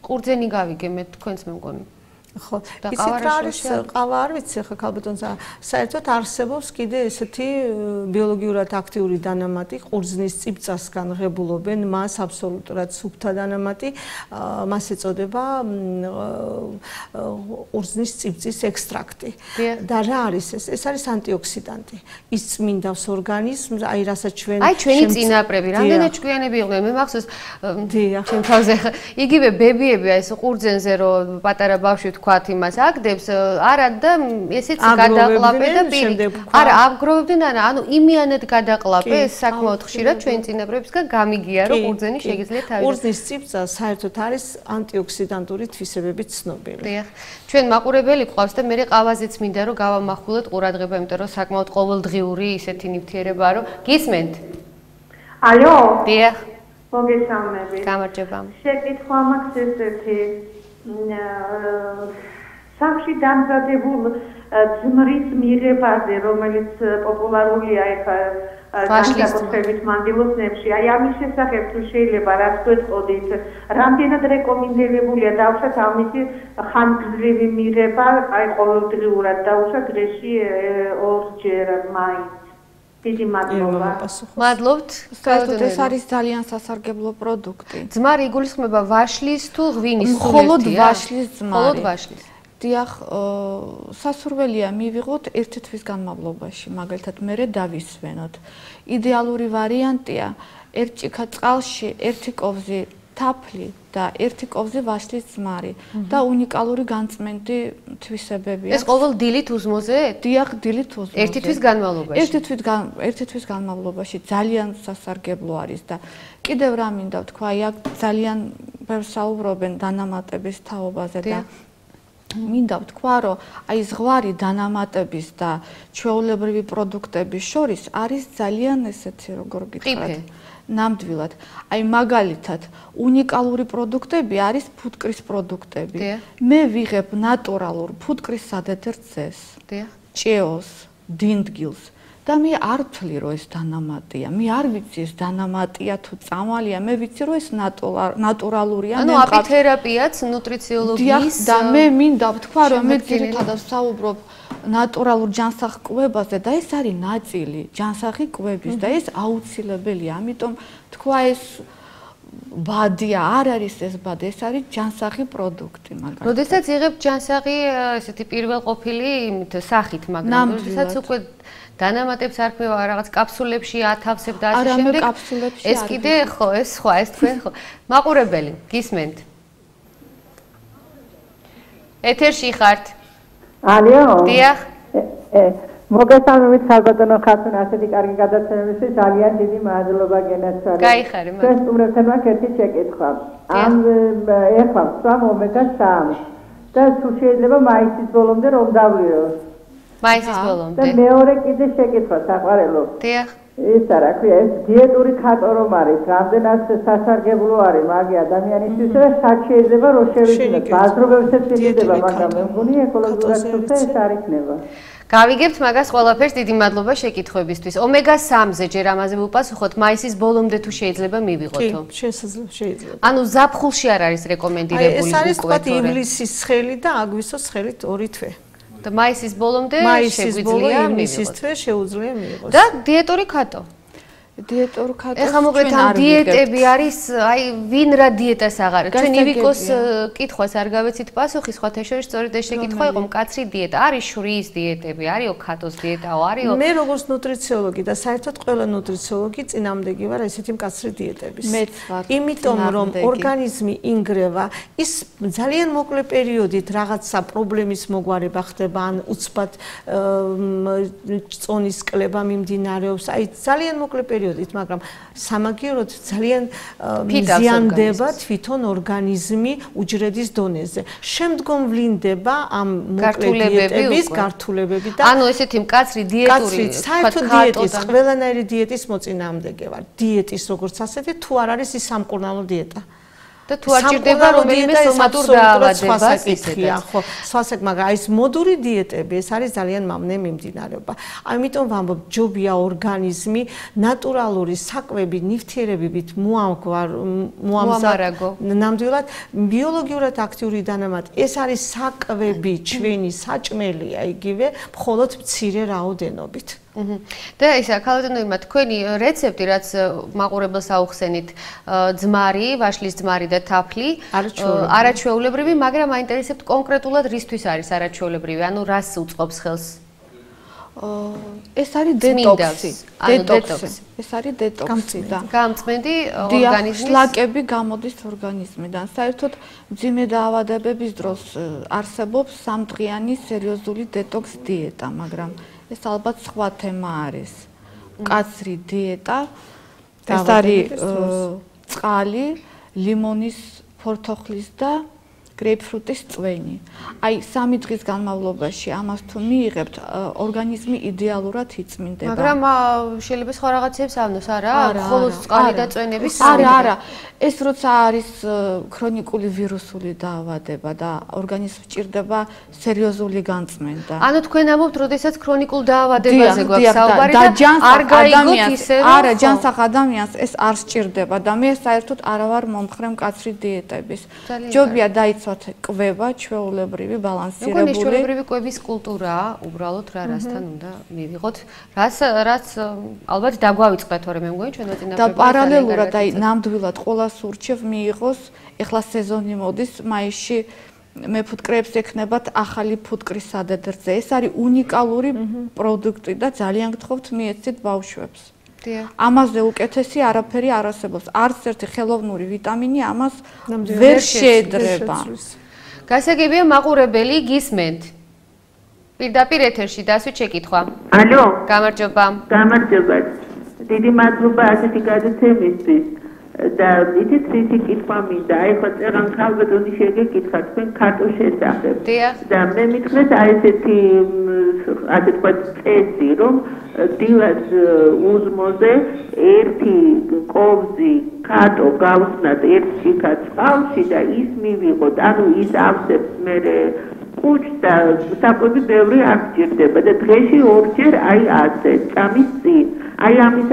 ყურძენი გავიგე მე თქვენს მე მგონი. ხო, იცით რა არის ყავა არ ვიცი ხა ქალბატონსა საერთოდ არსებობს კიდე ესეთი ბიოლოგიურად აქტიური დანამატი ყურძნის წიბწასგან ღებულობენ მას აბსოლუტურად სუფთა დანამატი მას ეწოდება ყურძნის წიბწის ექსტრაქტი და რა არის ეს არის ანტიოქსიდანტი ის წმინდავს ორგანიზმს აი რასაც ჩვენ აი ჩვენი წინაპრები რამდენად ჭკვიანები იყვნენ მე მახსოვს ჩემ თავზე იგივე ბებიები აი ეს ყურძენზე რომ პატარა ბავშვი თქვათ იმას აგდებს არა და ესეც გადაყლაპე და პირი არა აბგროვებდნენ არა ანუ იმიანად გადაყლაპე ეს საკმაოდ ხშირად ჩვენ წინაპრებისგან გამიგია რომ ყურძენი შეგიძლიათ თავი ყურძნის წიბწა საერთოდ არის ანტიოქსიდანტური თვისებებით ცნობილი დიახ ჩვენ მაყურებელი ყავს და მე ყავაზეც მინდა რომ გავამახვილოთ ყურადღება იმიტომ რომ საკმაოდ ყოველდღიური ისეთი ნივთიერებაა რომ გისმენთ ალო დიახ მოგესალმებით გამარჯობა შეკითხვა მაქვს ესეთი სამში დამზადებულ ძმრის მიღებაზე, რომელიც პოპულარულია ეხლა განსაკუთრებით მანდილოსნებში, აი ამის შესახებ თუ შეიძლება რაც გვეტყოდით, რამდენად რეკომენდებულია დავუშვათ ამისი ხანგრძლივი მიღება, აი ყოველდღიურად დავუშვათ დღეში 2 ჯერ მაინც. დიდი მადლობა. მადლობთ. საერთოდ ეს არის ძალიან სასარგებლო პროდუქტი. ძმარი იგულისხმება ვაშლის თუ ღვინის თუ მხოლოდ ვაშლის ძმარი. მხოლოდ ვაშლის. დიახ, სასურველია მივიღოთ 1 თვის განმავლობაში, მაგალითად მერე დავისვენოთ. იდეალური ვარიანტია 1 ჭიქა წყალში 1 კოვზი თაფლი და 1 კოვზი ვაშლის ძმარი და უნიკალური განწმენდი თვისებები აქვს. ეს ყოველ დილით უზმოზეთ? დიახ, დილით უზმოზეთ. 1 თვის განმავლობაში. 1 თვის განმავლობაში ძალიან სასარგებლო არის და კიდევ რა მინდა ვთქვა, აი აქ ძალიან ბევრ საუბრობენ დანამატების თაობაზე და მინდა ვთქვა, რომ აი ზღვარი დანამატების და ჩვეულებრივი პროდუქტების შორის არის ძალიან ესეთი როგორ გითხრათ ნამდვილად. აი მაგალითად, უნიკალური პროდუქტები არის ფუტკრის პროდუქტები. მე ვიღებ ნატურალურ ფუტკრის სადედერცეს, ჭეოს, დინდგილს და მე არ ვთვლი, რომ ეს დანამატია. მე არ ვიცი ეს დანამატია თუ წამალია, მე ვიცი, რომ ეს ნატურალურია. ანუ აპითერაპიაც ნუტრიციოლოგიის და მე მინდა ვთქვა, რომ მე ძირითადად ვსაუბრობ ნატურალურ ჯანსაღ კვებაზე და ეს არის ნაწილი ჯანსაღი კვების და ეს აუცილებელია. ამიტომ თქვა ეს ბადია არ არის ეს ბადი, ეს არის ჯანსაღი პროდუქტი მაგალითად. როდესაც იღებ ჯანსაღი ესეთი პირველყოფილი სახით, მაგრამ როდესაც უკვე დანამატებს არქმევა რაღაც კაფსულებში ათავსებ და ასე შემდეგ. ეს კიდე ხო, ეს სხვა, ეს თქვენ ხო. მაყურებელი, გისმენთ? ეთერში ხართ? ალო? დიახ. მოგესალმებით ხალბატონო ხათუნა, ასეთი კარგი გადაცემისთვის ძალიან დიდი მადლობა გენაცვალე. გაიხარე, მადლობა. ჩვენ სტუმრებთან მაქვს ერთი შეკითხვა. ამ ეხლა ვსვამ ომეგა-3 და თუ შეიძლება მაისის ბოლომდე რომ დავლიოს. მაისის ბოლომდე. და მეორე კიდე შეკითხვა საყვარელო. დიახ. ისა რა ქვია, ეს დიეტური ხატო რომ არის, რამდენად სასარგებლო არის მაგი ადამიანისთვის და სად შეიძლება რომ შევიძინოთ. ბაზრობებსაც შეიძლება, მაგრამ მე მგონი ეკოლოგიურად თუმცა ეს არ იქნება. გავიგებთ მაგას ყველაფერს, დიდი მადლობა შეკითხვებისთვის. ომეგა-3-ზე ჯერ ამაზე ვუპასუხოთ, მაისის ბოლომდე თუ შეიძლება მივიღოთო? კი, შეიძლება. ანუ ზაფხულში არ არის რეკომენდირებული უკვე. ეს არის თქვა ივლისის ცხელი და აგვისტოს ცხელით 2 თვე. და მაისის ბოლომდე შეგვიძლია ივლისის თვე შეუძლია მიიღოს. და დიეტური ხატო? დიეტური ხატო. ეხლა მოკლედ ამ დიეტები არის, აი ვინ რა დიეტას აღარ. ჩვენ ივიკოს კითხვას არ გავეცით პასუხი, სხვათა შორის სწორედ ეს შეკითხვა იყო, მკაცრი დიეტა არის შვრიის დიეტები, არისო ხატოს დიეტაო, არისო. მე როგორც ნუტრიციოლოგი და საერთოდ ყველა ნუტრიციოლოგი წინამდეგი ვარ ესეთი მკაცრი დიეტების. მეც ვარ. იმიტომ რომ ორგანიზმი ინგრევა, ის ძალიან მოკლე პერიოდით რაღაცა პრობლემის მოგვარება ხდება, ან უცბად წონის კლება მიმდინარეობს, აი ძალიან მოკლე პერიოდით, მაგრამ სამაგიეროდ ძალიან მიზიანდება თვითონ ორგანიზმი უჯრედის დონეზე. შემდგომ ვლინდება ამ მოკლე დიეტების გართულებები და ანუ ესეთი მკაცრი დიეტური საერთოდ დიეტის, ყველანაირი დიეტის მოწინააღმდეგე ვარ. დიეტის როგორც ასეთი თუ არ არის ის სამკურნალო დიეტა. და თუ არ ჭირდება რომელიმე სომატურ დაავადებას ისეთია, ხო, სხვასაკ, მაგრამ აი ეს მოდური დიეტები, ეს არის ძალიან მავნე მიმდინარეობა. ამიტომ ვამბობ, ჯობია ორგანიზმი ნატურალური საკვები, ნივთიერებებით მოამზადო. ნამდვილად ბიოლოგიურად აქტიური დანამატი. ეს არის საკვები, ჩვენი საჭმელია იგივე, მხოლოდ მცირე რაოდენობით. და ისა ქალბატონებმა თქვენი რეცეპტი რაც მაყურებელს აუხსენით ძმარი, ვაშლის ძმარი და თაფლი არაჩვეულებრივი, მაგრამ აინტერესებთ კონკრეტულად რისთვის არის არაჩვეულებრივი, ანუ რას უწყობს ხელს? ეს არის დეტოქსი. ეს არის დეტოქსი და გამწმენდი ორგანიზმის შლაკები გამოდის ორგანიზმიდან. საერთოდ მძიმე დაავადებების დროს არსებობს სამდღიანი სერიოზული დეტოქს დიეტა, მაგრამ ეს ალბათ სხვა თემა არის. მკაცრი დიეტა, ეს არის წყალი, ლიმონის ფორთოხლის და გრეიპფრუტის წვენი. აი 3 დღის განმავლობაში ამას თუ მიიღებთ, ორგანიზმი იდეალურად იწმინდება. მაგრამ შეიძლება სხვა რაღაცებს ავნოს, არა? მხოლოდ წყალი და წვენების არა. ეს როცა არის ქრონიკული ვირუსული დაავადება და ორგანიზმს ჭირდება სერიოზული განწმენდა. ანუ თქვენ ამბობთ, როდესაც ქრონიკულ დაავადებაზე გვაქვს საუბარი და არ გაიგოთ ისე რომ არა, ჯანსაღ ადამიანს ეს არ სჭირდება და მე საერთოდ არა ვარ მომხრე მკაცრი დიეტების. ჯობია დაიცვათ კვება, ჩვეულებრივი, ბალანსირებული. მეგონი ჩვეულებრივი კვების კულტურაა, უბრალოდ რა რასთან უნდა მივიღოთ. რაც ალბათ დაგვავიწყდეთ, თორემ მე მგონი ჩვენ ვაწინააღმდეგე. და პარალელურად აი ნამდვილად ყველა სურჩევ მიიღოს, ეხლა სეზონი მოდის, მაისში მეფუტკრეებს ექნებათ ახალი ფუტკრის სადედრძე. ეს არის უნიკალური პროდუქტი და ძალიან გთხოვთ მიეცით ბავშვებს. ამაზე უკეთესი არაფერი არ არსებობს. არც ერთი ხელოვნური ვიტამინი ამას ვერ შეედრება. გასაგებია მაყურებელი გისმენთ. პირდაპირ ეთერში დასვით შეკითხვა. ალო, გამარჯობა. გამარჯობა. დიდი მადლობა ასეთი გადაცემისთვის. და იცით რითი კითხვა მინდა, აი ხო წერან ქალბატონი შეგეკითხა თქვენ ქარტოს შესახებ. და მე მითხრეთ აი ესეთი ასე თქვა წესი, რომ დილას უზმოზე ერთი კოვზი ქარტო გავხსნათ ერთ შიქა წყალში და ის მივიღოთ, ანუ ის ავსებს მერე კუჭს და საკვები ბევრი არ გჭირდება და დღეში ორჯერ აი ასე ჭამის წინ. აი ამის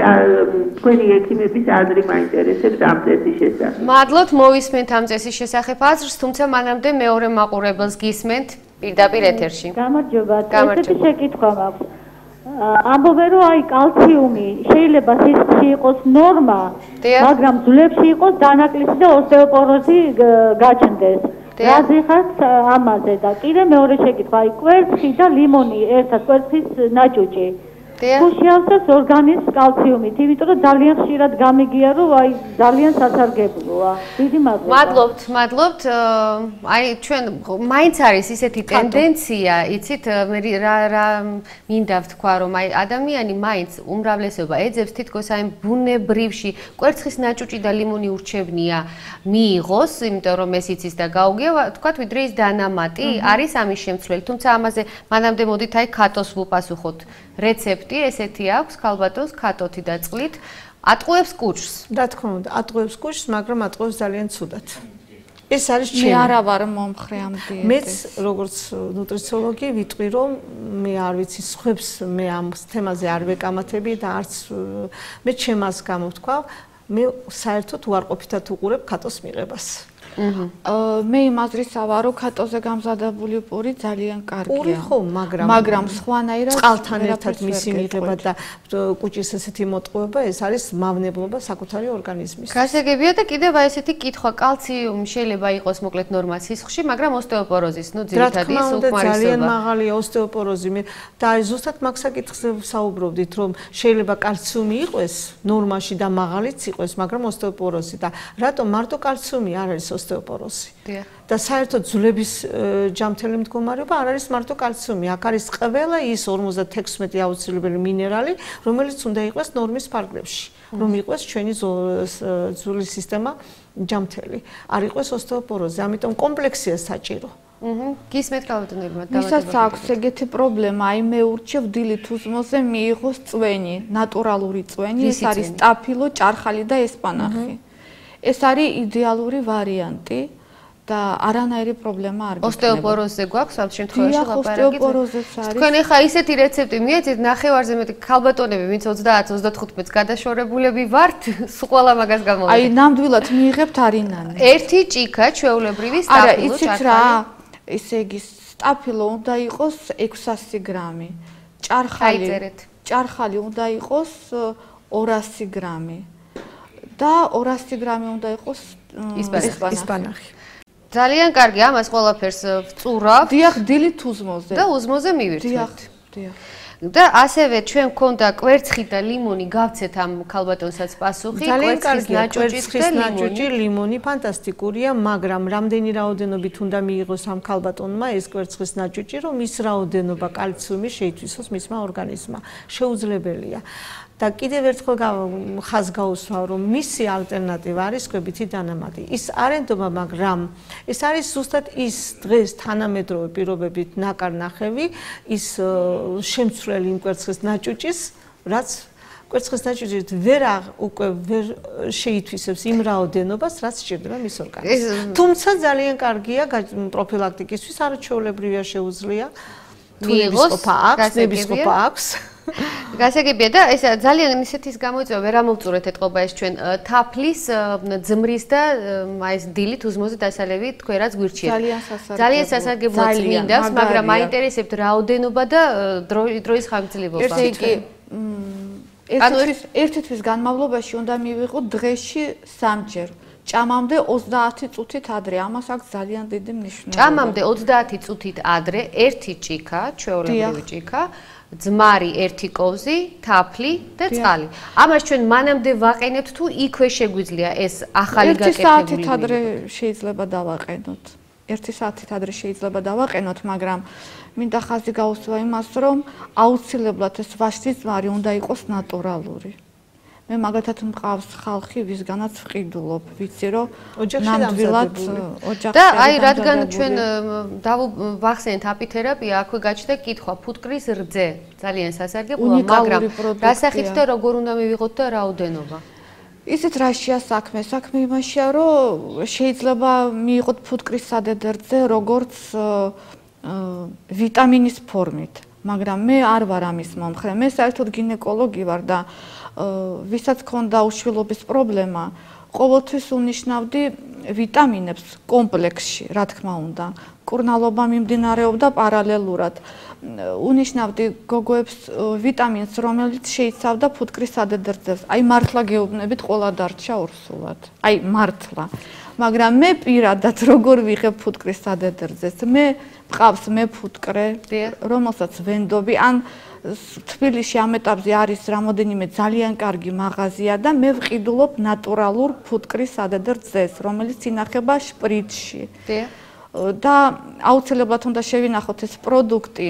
თქვენი ექიმების აზრი მაინტერესებს ამ წესის შესახებ. მადლობთ, მოვისმენთ ამ წესის შესახებ აზრს, თუმცა მანამდე მეორე მაყურებელს გისმენთ პირდაპირ ეთერში. გამარჯობა. ესეთი შეკითხვა მაქვს. ამბობენ რომ აი კალციუმი შეიძლება სისხლში იყოს ნორმა, მაგრამ ძვლებში იყოს დანაკლისი და ოსტეოპოროზი გაჩნდეს. რაზეღაც ამაზე და კიდე მეორე შეკითხვა, აი კვერცხი და ლიმონი ერთად კვერცხის ნაჭუჭი. თუ შეავსებს ორგანიზმს კალციუმით, იმიტომ რომ ძალიან ხშირად გამიგია, რომ აი ძალიან სასარგებლოა. დიდი მადლობა. მადლობთ. აი ჩვენ მაინც არის ისეთი ტენდენცია, იცით, მე რა მინდა ვთქვა, რომ აი ადამიანი მაინც უმრავლესობა ეძებს თითქოს აი ბუნებრივში კვერცხის ნაჭუჭი და ლიმონი ურჩევნია მიიღოს, იმიტომ რომ ეს იცის და გაუგია, ვთქვათ, ვიდრე ის დანამატი არის ამის შემცვლელი. თუმცა ამაზე მანამდე მოდით აი ქატოს ვუპასუხოთ. რეცეპტი ესეთი აქვს ქალბატონს ქათოთი და წყლით ატყუებს კუჭს. რა თქმა უნდა, ატყუებს კუჭს, მაგრამ ატყუებს ძალიან ცუდად. ეს არის ჩემი. მე არა ვარ მომხრე ამ დიეტის. მეც როგორც ნუტრიციოლოგი ვიტყვი, რომ მე არ ვიცი სხვებს მე ამ თემაზე არ ვეკამათები და არც მე ჩემას გამოვთქვა, მე საერთოდ უარყოფითად უყურებ ქატოს მიღებას. მე იმ აზრისა ვარ, რომ ქატოზე გამზადებული პური ძალიან კარგია. პური ხო, მაგრამ სხვანაირად წყალთან ერთად მისი მიღება და კუჭის ესეთი მოტყუება, ეს არის მავნებლობა საკუთარი ორგანიზმის. გასაგებია და კიდევ აი ესეთი კითხვა, კალციუმი შეიძლება იყოს მოკლედ ნორმა სისხლში, მაგრამ ოსტეოპოროზის, ну, ძირითადი უკმარისობა. ძალიან მაღალია ოსტეოპოროზი. და აი ზუსტად მაგ საკითხზე ვსაუბრობდით, რომ შეიძლება კალციუმი იყოს ნორმაში და მაღალიც იყოს, მაგრამ ოსტეოპოროზი და რატომ მარტო კალციუმი არ არის ოსტეოპოროზი. და საერთოდ ძვლების ჯამთელი მდგომარეობა არ არის მარტო კალციუმი, აქ არის ყველა ის 56 აუცილებელი მინერალი, რომელიც უნდა იყოს ნორმის ფარგლებში, რომ იყოს ჩვენი ძვლის სისტემა ჯამთელი, არ იყოს ოსტეოპოროზი, ამიტომ კომპლექსია საჭირო. გისმენთ ქალბატონებმა ვისაც აქვს ეგეთი პრობლემა, აი მე ურჩევ დილით უზმოზე მიიღოს წვენი, ნატურალური წვენი, ეს არის სტაფილო, ჭარხალი და ესპანახი. ეს არის იდეალური ვარიანტი და არანაირი პრობლემა არ გექნება. ოსტეოპოროზზე გვაქვს ამ შემთხვევაში ლაპარაკი. ოსტეოპოროზიც არის. თქვენ ახლა ისეთი რეცეპტი მიეცეთ ნახევარზე მეტი ქალბატონები, ვინც 30-35-ს გადაშორებულები ვართ, სულ ყველა მაგას გამოვიდა. აი, ნამდვილად მიიღებთ არინანი. ერთი ჭიქა ჩვეულებრივი სტაფილო ჭარხალი. ისე იგი სტაფილო უნდა იყოს 600 გრამი. ჭარხალი უნდა იყოს 200 გრამი. და 200 გრამი უნდა იყოს ისპანახი. ძალიან კარგი, ამას ყველაფერს ვწურავთ. დიახ, დილით узმოზე. და узმოზე მივირთვით. დიახ. და ასევე ჩვენ მქონდა კვერცხი და ლიმონი გავცეთ ამ ქალბატონსაც პასუხი. კვერცხის ნაჭუჭი, ლიმონი ფანტასტიკურია, მაგრამ რამდენი რაოდენობით უნდა მიიღოს ამ ქალბატონმა ეს კვერცხის ნაჭუჭი, რომ ის რაოდენობა კალციუმი შეითვისოს მისმა ორგანიზმმა. შეუძლებელია. და კიდევ ერთხელ ხაზს გაუსვავ, რომ მისი ალტერნატივა არის კვებითი დანამატი. ის არენდობა, მაგრამ ეს არის ზუსტად ის დღეს თანამედროვე პირობებით ნაკარნახევი, ის შემცვლელი იმ კვერცხის ნაჭუჭის, რაც კვერცხის ნაჭუჭით ვერ შეითვისებს იმ რაოდენობას, რაც სჭირდება მის ორგანიზმს. თუმცა ძალიან კარგია პროფილაქტიკისთვის, არაჩვეულებრივია შეუძლია. თუ ნებისყოფა აქვს. გასაგებია და ეს ძალიან ისეთის გამოიწვია, ვერ ამოვწურეთ ეთყობა ეს ჩვენ თაფლის ძმრის და აი ეს დილით узმოზე დასალევი თქვენ რაც გვირჩიეთ. ძალიან სასარგებლო წმინდავს, მაგრამ მაინტერესებთ რაოდენობა და დროის ხანგრძლივობა. ერთი თვის განმავლობაში უნდა მივიღოთ დღეში 3 ჯერ. ჭამამდე 30 წუთით ადრე, ამას აქვს ძალიან დიდი მნიშვნელობა. ჭამამდე 30 წუთით ადრე ერთი ჭიქა, ჩვეულებრივი ჭიქა, ძმარი ერთი კოვზი, თაფლი და წყალი. ამას ჩვენ მანამდე ვაყენებთ თუ იქვე შეგვიძლია ეს ახალი გაკეთებული? 1 საათით ადრე შეიძლება დავაყენოთ. 1 საათით ადრე შეიძლება დავაყენოთ, მაგრამ მინდა ხაზი გაუსვა იმას, რომ აუცილებლად ეს ვაშლის ძმარი უნდა იყოს ნატურალური. მე მაგათაც მყავს ხალხი, ვისგანაც ვყიდულობ, ვიცი რომ ნამდვილად ოჯახში და აი რადგან ჩვენ ვახსენეთ აპითერაპია, აქვე გაჩნდა კითხვა, ფუტკრის რძე ძალიან სასარგებლოა, მაგრამ დასახით და როგორ უნდა მივიღოთ და რაოდენობა? ისეთ რაშია საქმე? საქმე იმაშია, რომ შეიძლება მიიღოთ ფუტკრის სადედერ რძე როგორც ვიტამინის ფორმით, მაგრამ მე არ ვარ ამის მომხრე. მე საერთოდ გინეკოლოგი ვარ და ვისაც ქონდა უშვილობის პრობლემა, ყოველთვის უნიშნავდი ვიტამინებს კომპლექსში, რა თქმა უნდა. კურნალობა მიმდინარეობდა პარალელურად. უნიშნავდი გოგოებს ვიტამინს, რომელიც შეიცავდა ფუტკრის სადედერձეს. აი მართლა გეუბნებით, ყველა დარჩა ორსულად. აი მართლა. მაგრამ მე პირადად როგორ ვიღებ ფუტკრის სადედერձეს? მე მყავს მეფუტკრე, რომელსაც ვენდობი, ან თბილისში ამ ეტაპზე არის რამოდენიმე ძალიან კარგი მაღაზია და მე ვყიდულობ ნატურალურ ფუტკრის სადედერձეს, რომელიც ინახება შპრიცში. და აუცილებლად უნდა შევინახოთ ეს პროდუქტი.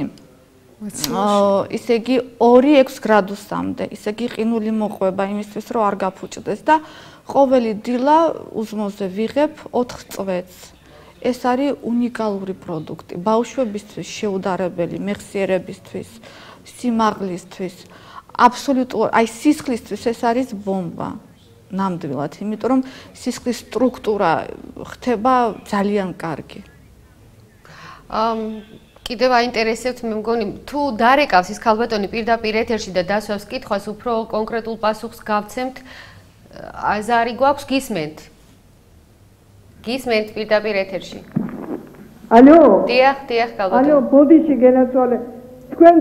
ისე იგი 2-6 გრადუსამდე, ისე იგი ყინული მოყვება იმისთვის, რომ არ გაფუჭდეს და ყოველი დილა узმოზე ვიღებ 4 წვეთს. ეს არის უნიკალური პროდუქტი, ბავშვებისთვის შეუდარებელი, მეხსიერებისთვის, სიმაღლისთვის, აბსოლუტურად, აი სისხლისთვის ეს არის ბომბა. ნამდვილად, იმიტომ რომ სისხლის სტრუქტურა ხდება ძალიან კარგი. კიდევ აინტერესებთ, მე მგონი, თუ დარეკავს ის ქალბატონი პირდაპირ ეთერში და დასვავს კითხვას, უფრო კონკრეტულ პასუხს გავცემთ. აზარი გვაქვს, გისმენთ? გისმენთ პირდაპირ ეთერში? ალო? დიახ, ქალბატონი. ალო, ბოდიში გენაცვალე. თქვენ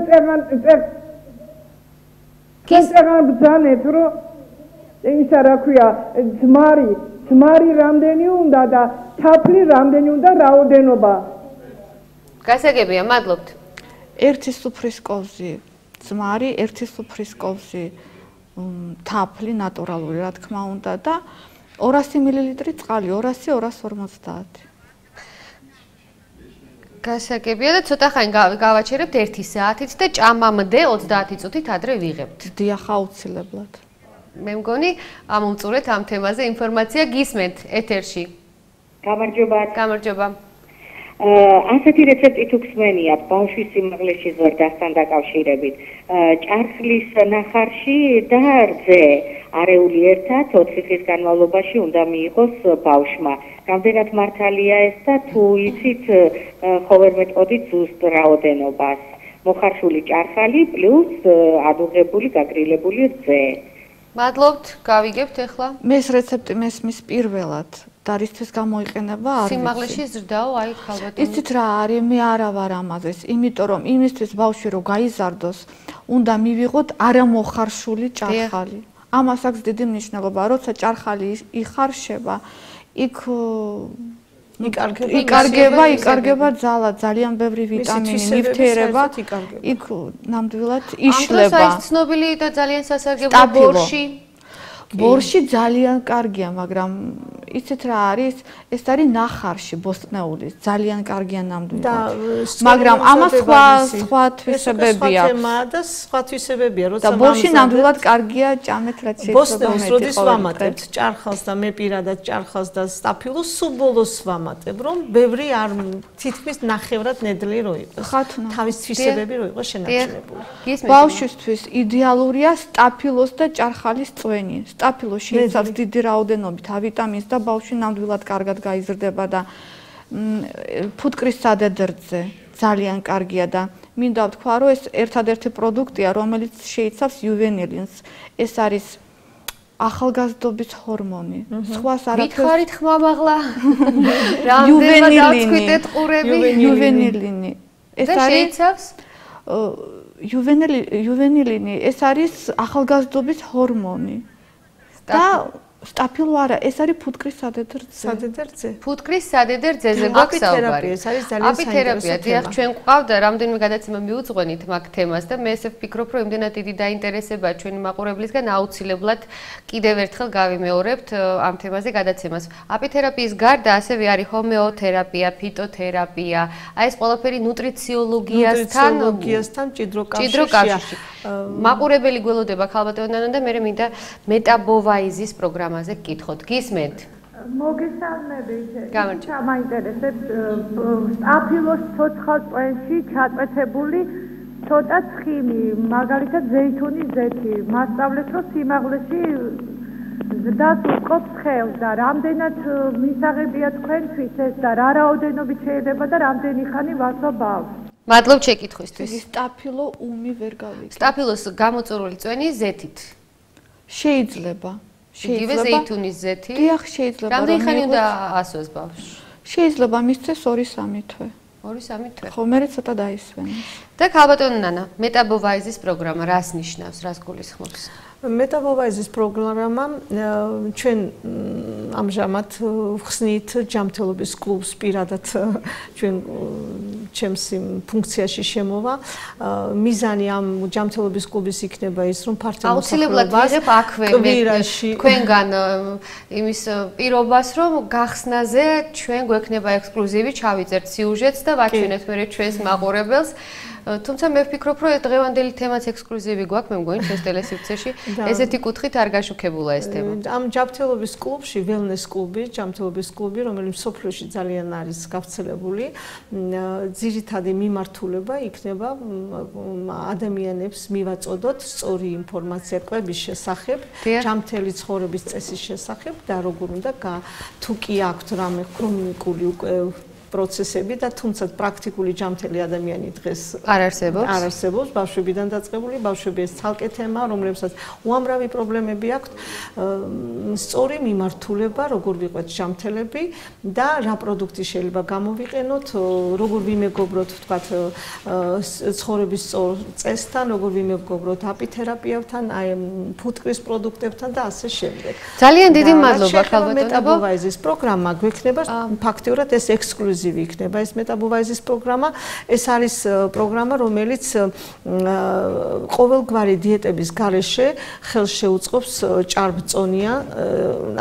წერან ბრძანეთ, რომ ისა რა ქვია, ძმარი რამდენი უნდა და თაფლი რამდენი უნდა რაოდენობა? გასაგებია, მადლობთ. 1 სუფრის კოვზი ძმარი, 1 სუფრის კოვზი თაფლი ნატურალური, რა თქმა უნდა და 200 მილილიტრი წყალი, 200-250. გასაგებია და ცოტა ხანი გავაჩერებთ 1 საათით და ჭამამდე 30 წუთით ადრე ვიღებთ. დიახ, აუცილებლად. მე მგონი ამოვწურეთ ამ თემაზე ინფორმაცია, გისმენთ ეთერში. გამარჯობა. ასეთი რეცეპტი თუ გსმენიათ ბავშვის სიმაღლეში ზრდასთან დაკავშირებით, ჭარხლის ნახარში და რძე არეული ერთად 4 დღის განმავლობაში უნდა მიიღოს ბავშვმა. რამდენად მართალია ეს და თუ იცით ხო ვერ მეტყოდით ზუსტ რაოდენობას. მოხარშული ჭარხალი პლუს ადუღებული, გაგრილებული რძე. მადლობთ, გავიგებთ ახლა. მე ეს რეცეპტი მესმის პირველად და რისთვის გამოიყენება არ ვიცი. სიმაღლეში ზრდაო, აი ხალბატონი. იცით რა არის, მე არა ვარ ამაზე, იმიტომ რომ იმისთვის ბავშვი რო გაიზარდოს, უნდა მივიღოთ არამოხარშული ჭარხალი. ამას აქვს დიდი მნიშვნელობა, როცა ჭარხალი იხარშება, იქ იკარგება ძალა, ძალიან ბევრი ვიტამინი, ნივთიერება, იქ ნამდვილად იშლება. ამ დროს არის ცნობილი და ძალიან სასარგებლო ბორში. ბორში ძალიან კარგია, მაგრამ იცით რა არის? ეს არის ნახარში ბოსტნეულის, ძალიან კარგია ნამდვილად. მაგრამ ამას სხვა თვისებები აქვს. და სხვა თვისებებია, როცა და ბორში ნამდვილად კარგია ჭამეთ რაც შეიძლება. ბოსტნეულს როდის ვამატებთ ჭარხალს და მე პირადად ჭარხალს და სტაფილოს სულ ბოლოს ვამატებ, რომ ბევრი არ თითქმის ნახევრად ნედლი რო იყოს. თავის თვისებები რო იყოს შენარჩუნებული. ბავშვისთვის იდეალურია სტაფილოს და ჭარხალის წვენი. სტაფილო შეიცავს დიდი რაოდენობით ავიტამინს და ბავშვი ნამდვილად კარგად გაიზრდება და ფუტკრის სადედრძე ძალიან კარგია და მინდა ვთქვა, რომ ეს ერთადერთი პროდუქტია, რომელიც შეიცავს იუვენილინს. ეს არის ახალგაზრდობის ჰორმონი. სხვას არაფერს მითხარით ხმამაღლა. რამდენად დავწყვიტეთ ყურები. იუვენილინი. ეს შეიცავს იუვენილინი, ეს არის ახალგაზრდობის ჰორმონი. და სტაფილო არა, ეს არის ფუტკრის სადედრძე. ფუტკრის სადედრძეზე გვაქვს საუბარი. ეს არის ძალიან აპითერაპია. დიახ, ჩვენ გვყავდა რამდენიმე გადაცემა მიუძღვენით მაგ თემას და მე ესე ვფიქრობ, რომ იმდენად დიდი დაინტერესებაა ჩვენი მაყურებლისგან, აუცილებლად კიდევ ერთხელ გავიმეორებთ ამ თემაზე გადაცემას. აპითერაპიის გარდა ასევე არის ჰომეოთერაპია, ფიტოთერაპია, აი ეს ყველაფერი ნუტრიციოლოგიასთან მჭიდრო კავშირში. მაყურებელი გველოდება ხალბატონ ნანა და მე მინდა მეტაბოვაიზის პროგრამაზე გკითხოთ. გისმენთ? მოგესალმებით. ჩამაინტერესებს სტაფილოს ცოცხალ წვენში ჩაწვეთებული ცოტა ცხიმი, მაგალითად ზეითუნის ზეთი. მასწავლეთ, რომ სიმაღლეში ზრდას უწყობს ხელს და რამდენად მისაღებია თქვენთვის ეს და რა რაოდენობით შეიძლება და რამდენი ხანი ვაცვა ბავშვს. მადლობ შეკითხვისთვის. სტაფილო უმი ვერ გავიგე. სტაფილოს გამოწვეული წვენი ზეთით. შეიძლება. იგივე ზეითუნის ზეთი. დიახ, შეიძლება. რამდენი ხანი უნდა ასვას ბავშვს? შეიძლება მისცეს 2-3 თვე. 2-3 თვე. ხო, მე ცოტა დაისვენეს. და ხალბატონ ნანა, მეტაბოვაიზის პროგრამა რას ნიშნავს, რას გულისხმობს? მეტაბოვაიზის პროგრამა ჩვენ ამჟამად ვხსნით ჯანმრთელობის კლუბს პირადად ჩვენ ჩემს ფუნქციაში შემოვა. მიზანი ამ ჯანმრთელობის კლუბის იქნება ის, რომ ფართო აუცილებლად ვიღებ აქვე თქვენგან იმის პირობას, რომ გახსნაზე ჩვენ გვექნება ექსკლუზივი, ჩავიწერთ სიუჟეტს და ვაჩვენებთ მე ჩვენს მაყურებელს. თუმცა მე ვფიქრობ, რომ დღევანდელი თემაც ექსკლუზივი გვაქვს, მე მგონი ჩვენს ტელესივრცეში ესეთი კუთხით არ გაშუქებულა ეს თემა. ამ ჯანმრთელობის კლუბში, ველნეს კლუბი, ჯანმრთელობის კლუბი, რომელიც სოფლიოში ძალიან არის გავრცელებული, ძირითადი მიმართულება იქნება ადამიანებს მივაწოდოთ სწორი ინფორმაცია კვების შესახებ, ჯანმრთელი ცხოვრების წესის შესახებ და როგორ უნდა თუ კი აქვთ რამე ქრონიკული უკვე პროცესები და თუმცა პრაქტიკული ჯანმრთელი ადამიანი დღეს არ არსებობს, ბავშვებიდან დაწყებული, ბავშვები ეს ცალკე თემა, რომლებსაც უამრავი პრობლემები აქვთ, სწორი მიმართულება, როგორ ვიყვეთ ჯანმრთელები და რა პროდუქტი შეიძლება გამოვიყენოთ, როგორ ვიმეგობროთ, ვთქვათ, ცხოვრების სწორ წესთან, როგორ ვიმეგობროთ აპითერაპიასთან, აი ფუტკრის პროდუქტებთან და ასე შემდეგ. ძალიან დიდი მადლობა ხალბატონო. მეტაბოვაიზის პროგრამა გვექნება ფაქტიურად ეს ექსკლუზივი იქნება ეს მეტაბოვაიზის პროგრამა. ეს არის პროგრამა, რომელიც ყოველგვარი დიეტების გარეშე ხელს შეუწყობს ჭარბწონია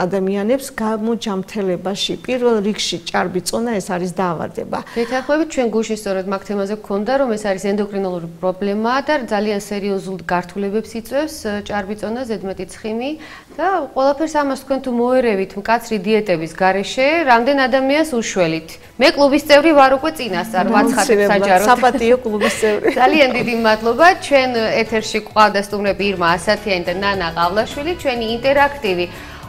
ადამიანებს გამოჯანმრთელებაში. პირველ რიგში ჭარბწონა ეს არის დაავადება. მეთანხმებით ჩვენ გუშინ სწორედ მაგ თემაზე გქონდა, რომ ეს არის ენდოკრინოლოგიური პრობლემა და ძალიან სერიოზულ გართულებებს იწვევს ჭარბწონა, ზედმეტი ცხიმი და ყველაფერს ამას თქვენ თუ მოერევით მკაცრი დიეტების გარეშე, რამდენ ადამიანს უშველით. მე კლუბის წევრი ვარ უკვე წინასწარ, ვაცხადებ საჯაროდ. საპატიო კლუბის წევრი. ძალიან დიდი მადლობა. ჩვენ ეთერში ყავდა სტუმრები ირმა ასათიანი და ნანა ყავლაშვილი. ჩვენი ინტერაქტივი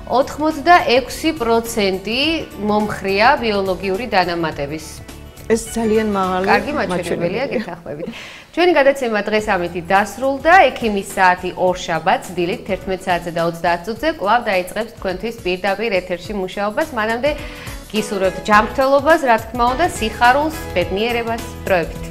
86% მომხრია ბიოლოგიური დანამატების. ეს ძალიან მაღალი. კარგი მაჩვენებელია გეთანხმებით. ჩვენი გადაცემა დღეს ამით დასრულდა. ექიმის საათი ორშაბათს დილით 11 საათზე და 30 წუთზე კვლავ დაიწყებს თქვენთვის პირდაპირ ეთერში მუშაობას. მანამდე გისურვებთ ჯანმრთელობას, რა თქმა უნდა, სიხარულს, ბედნიერებას, დროებით.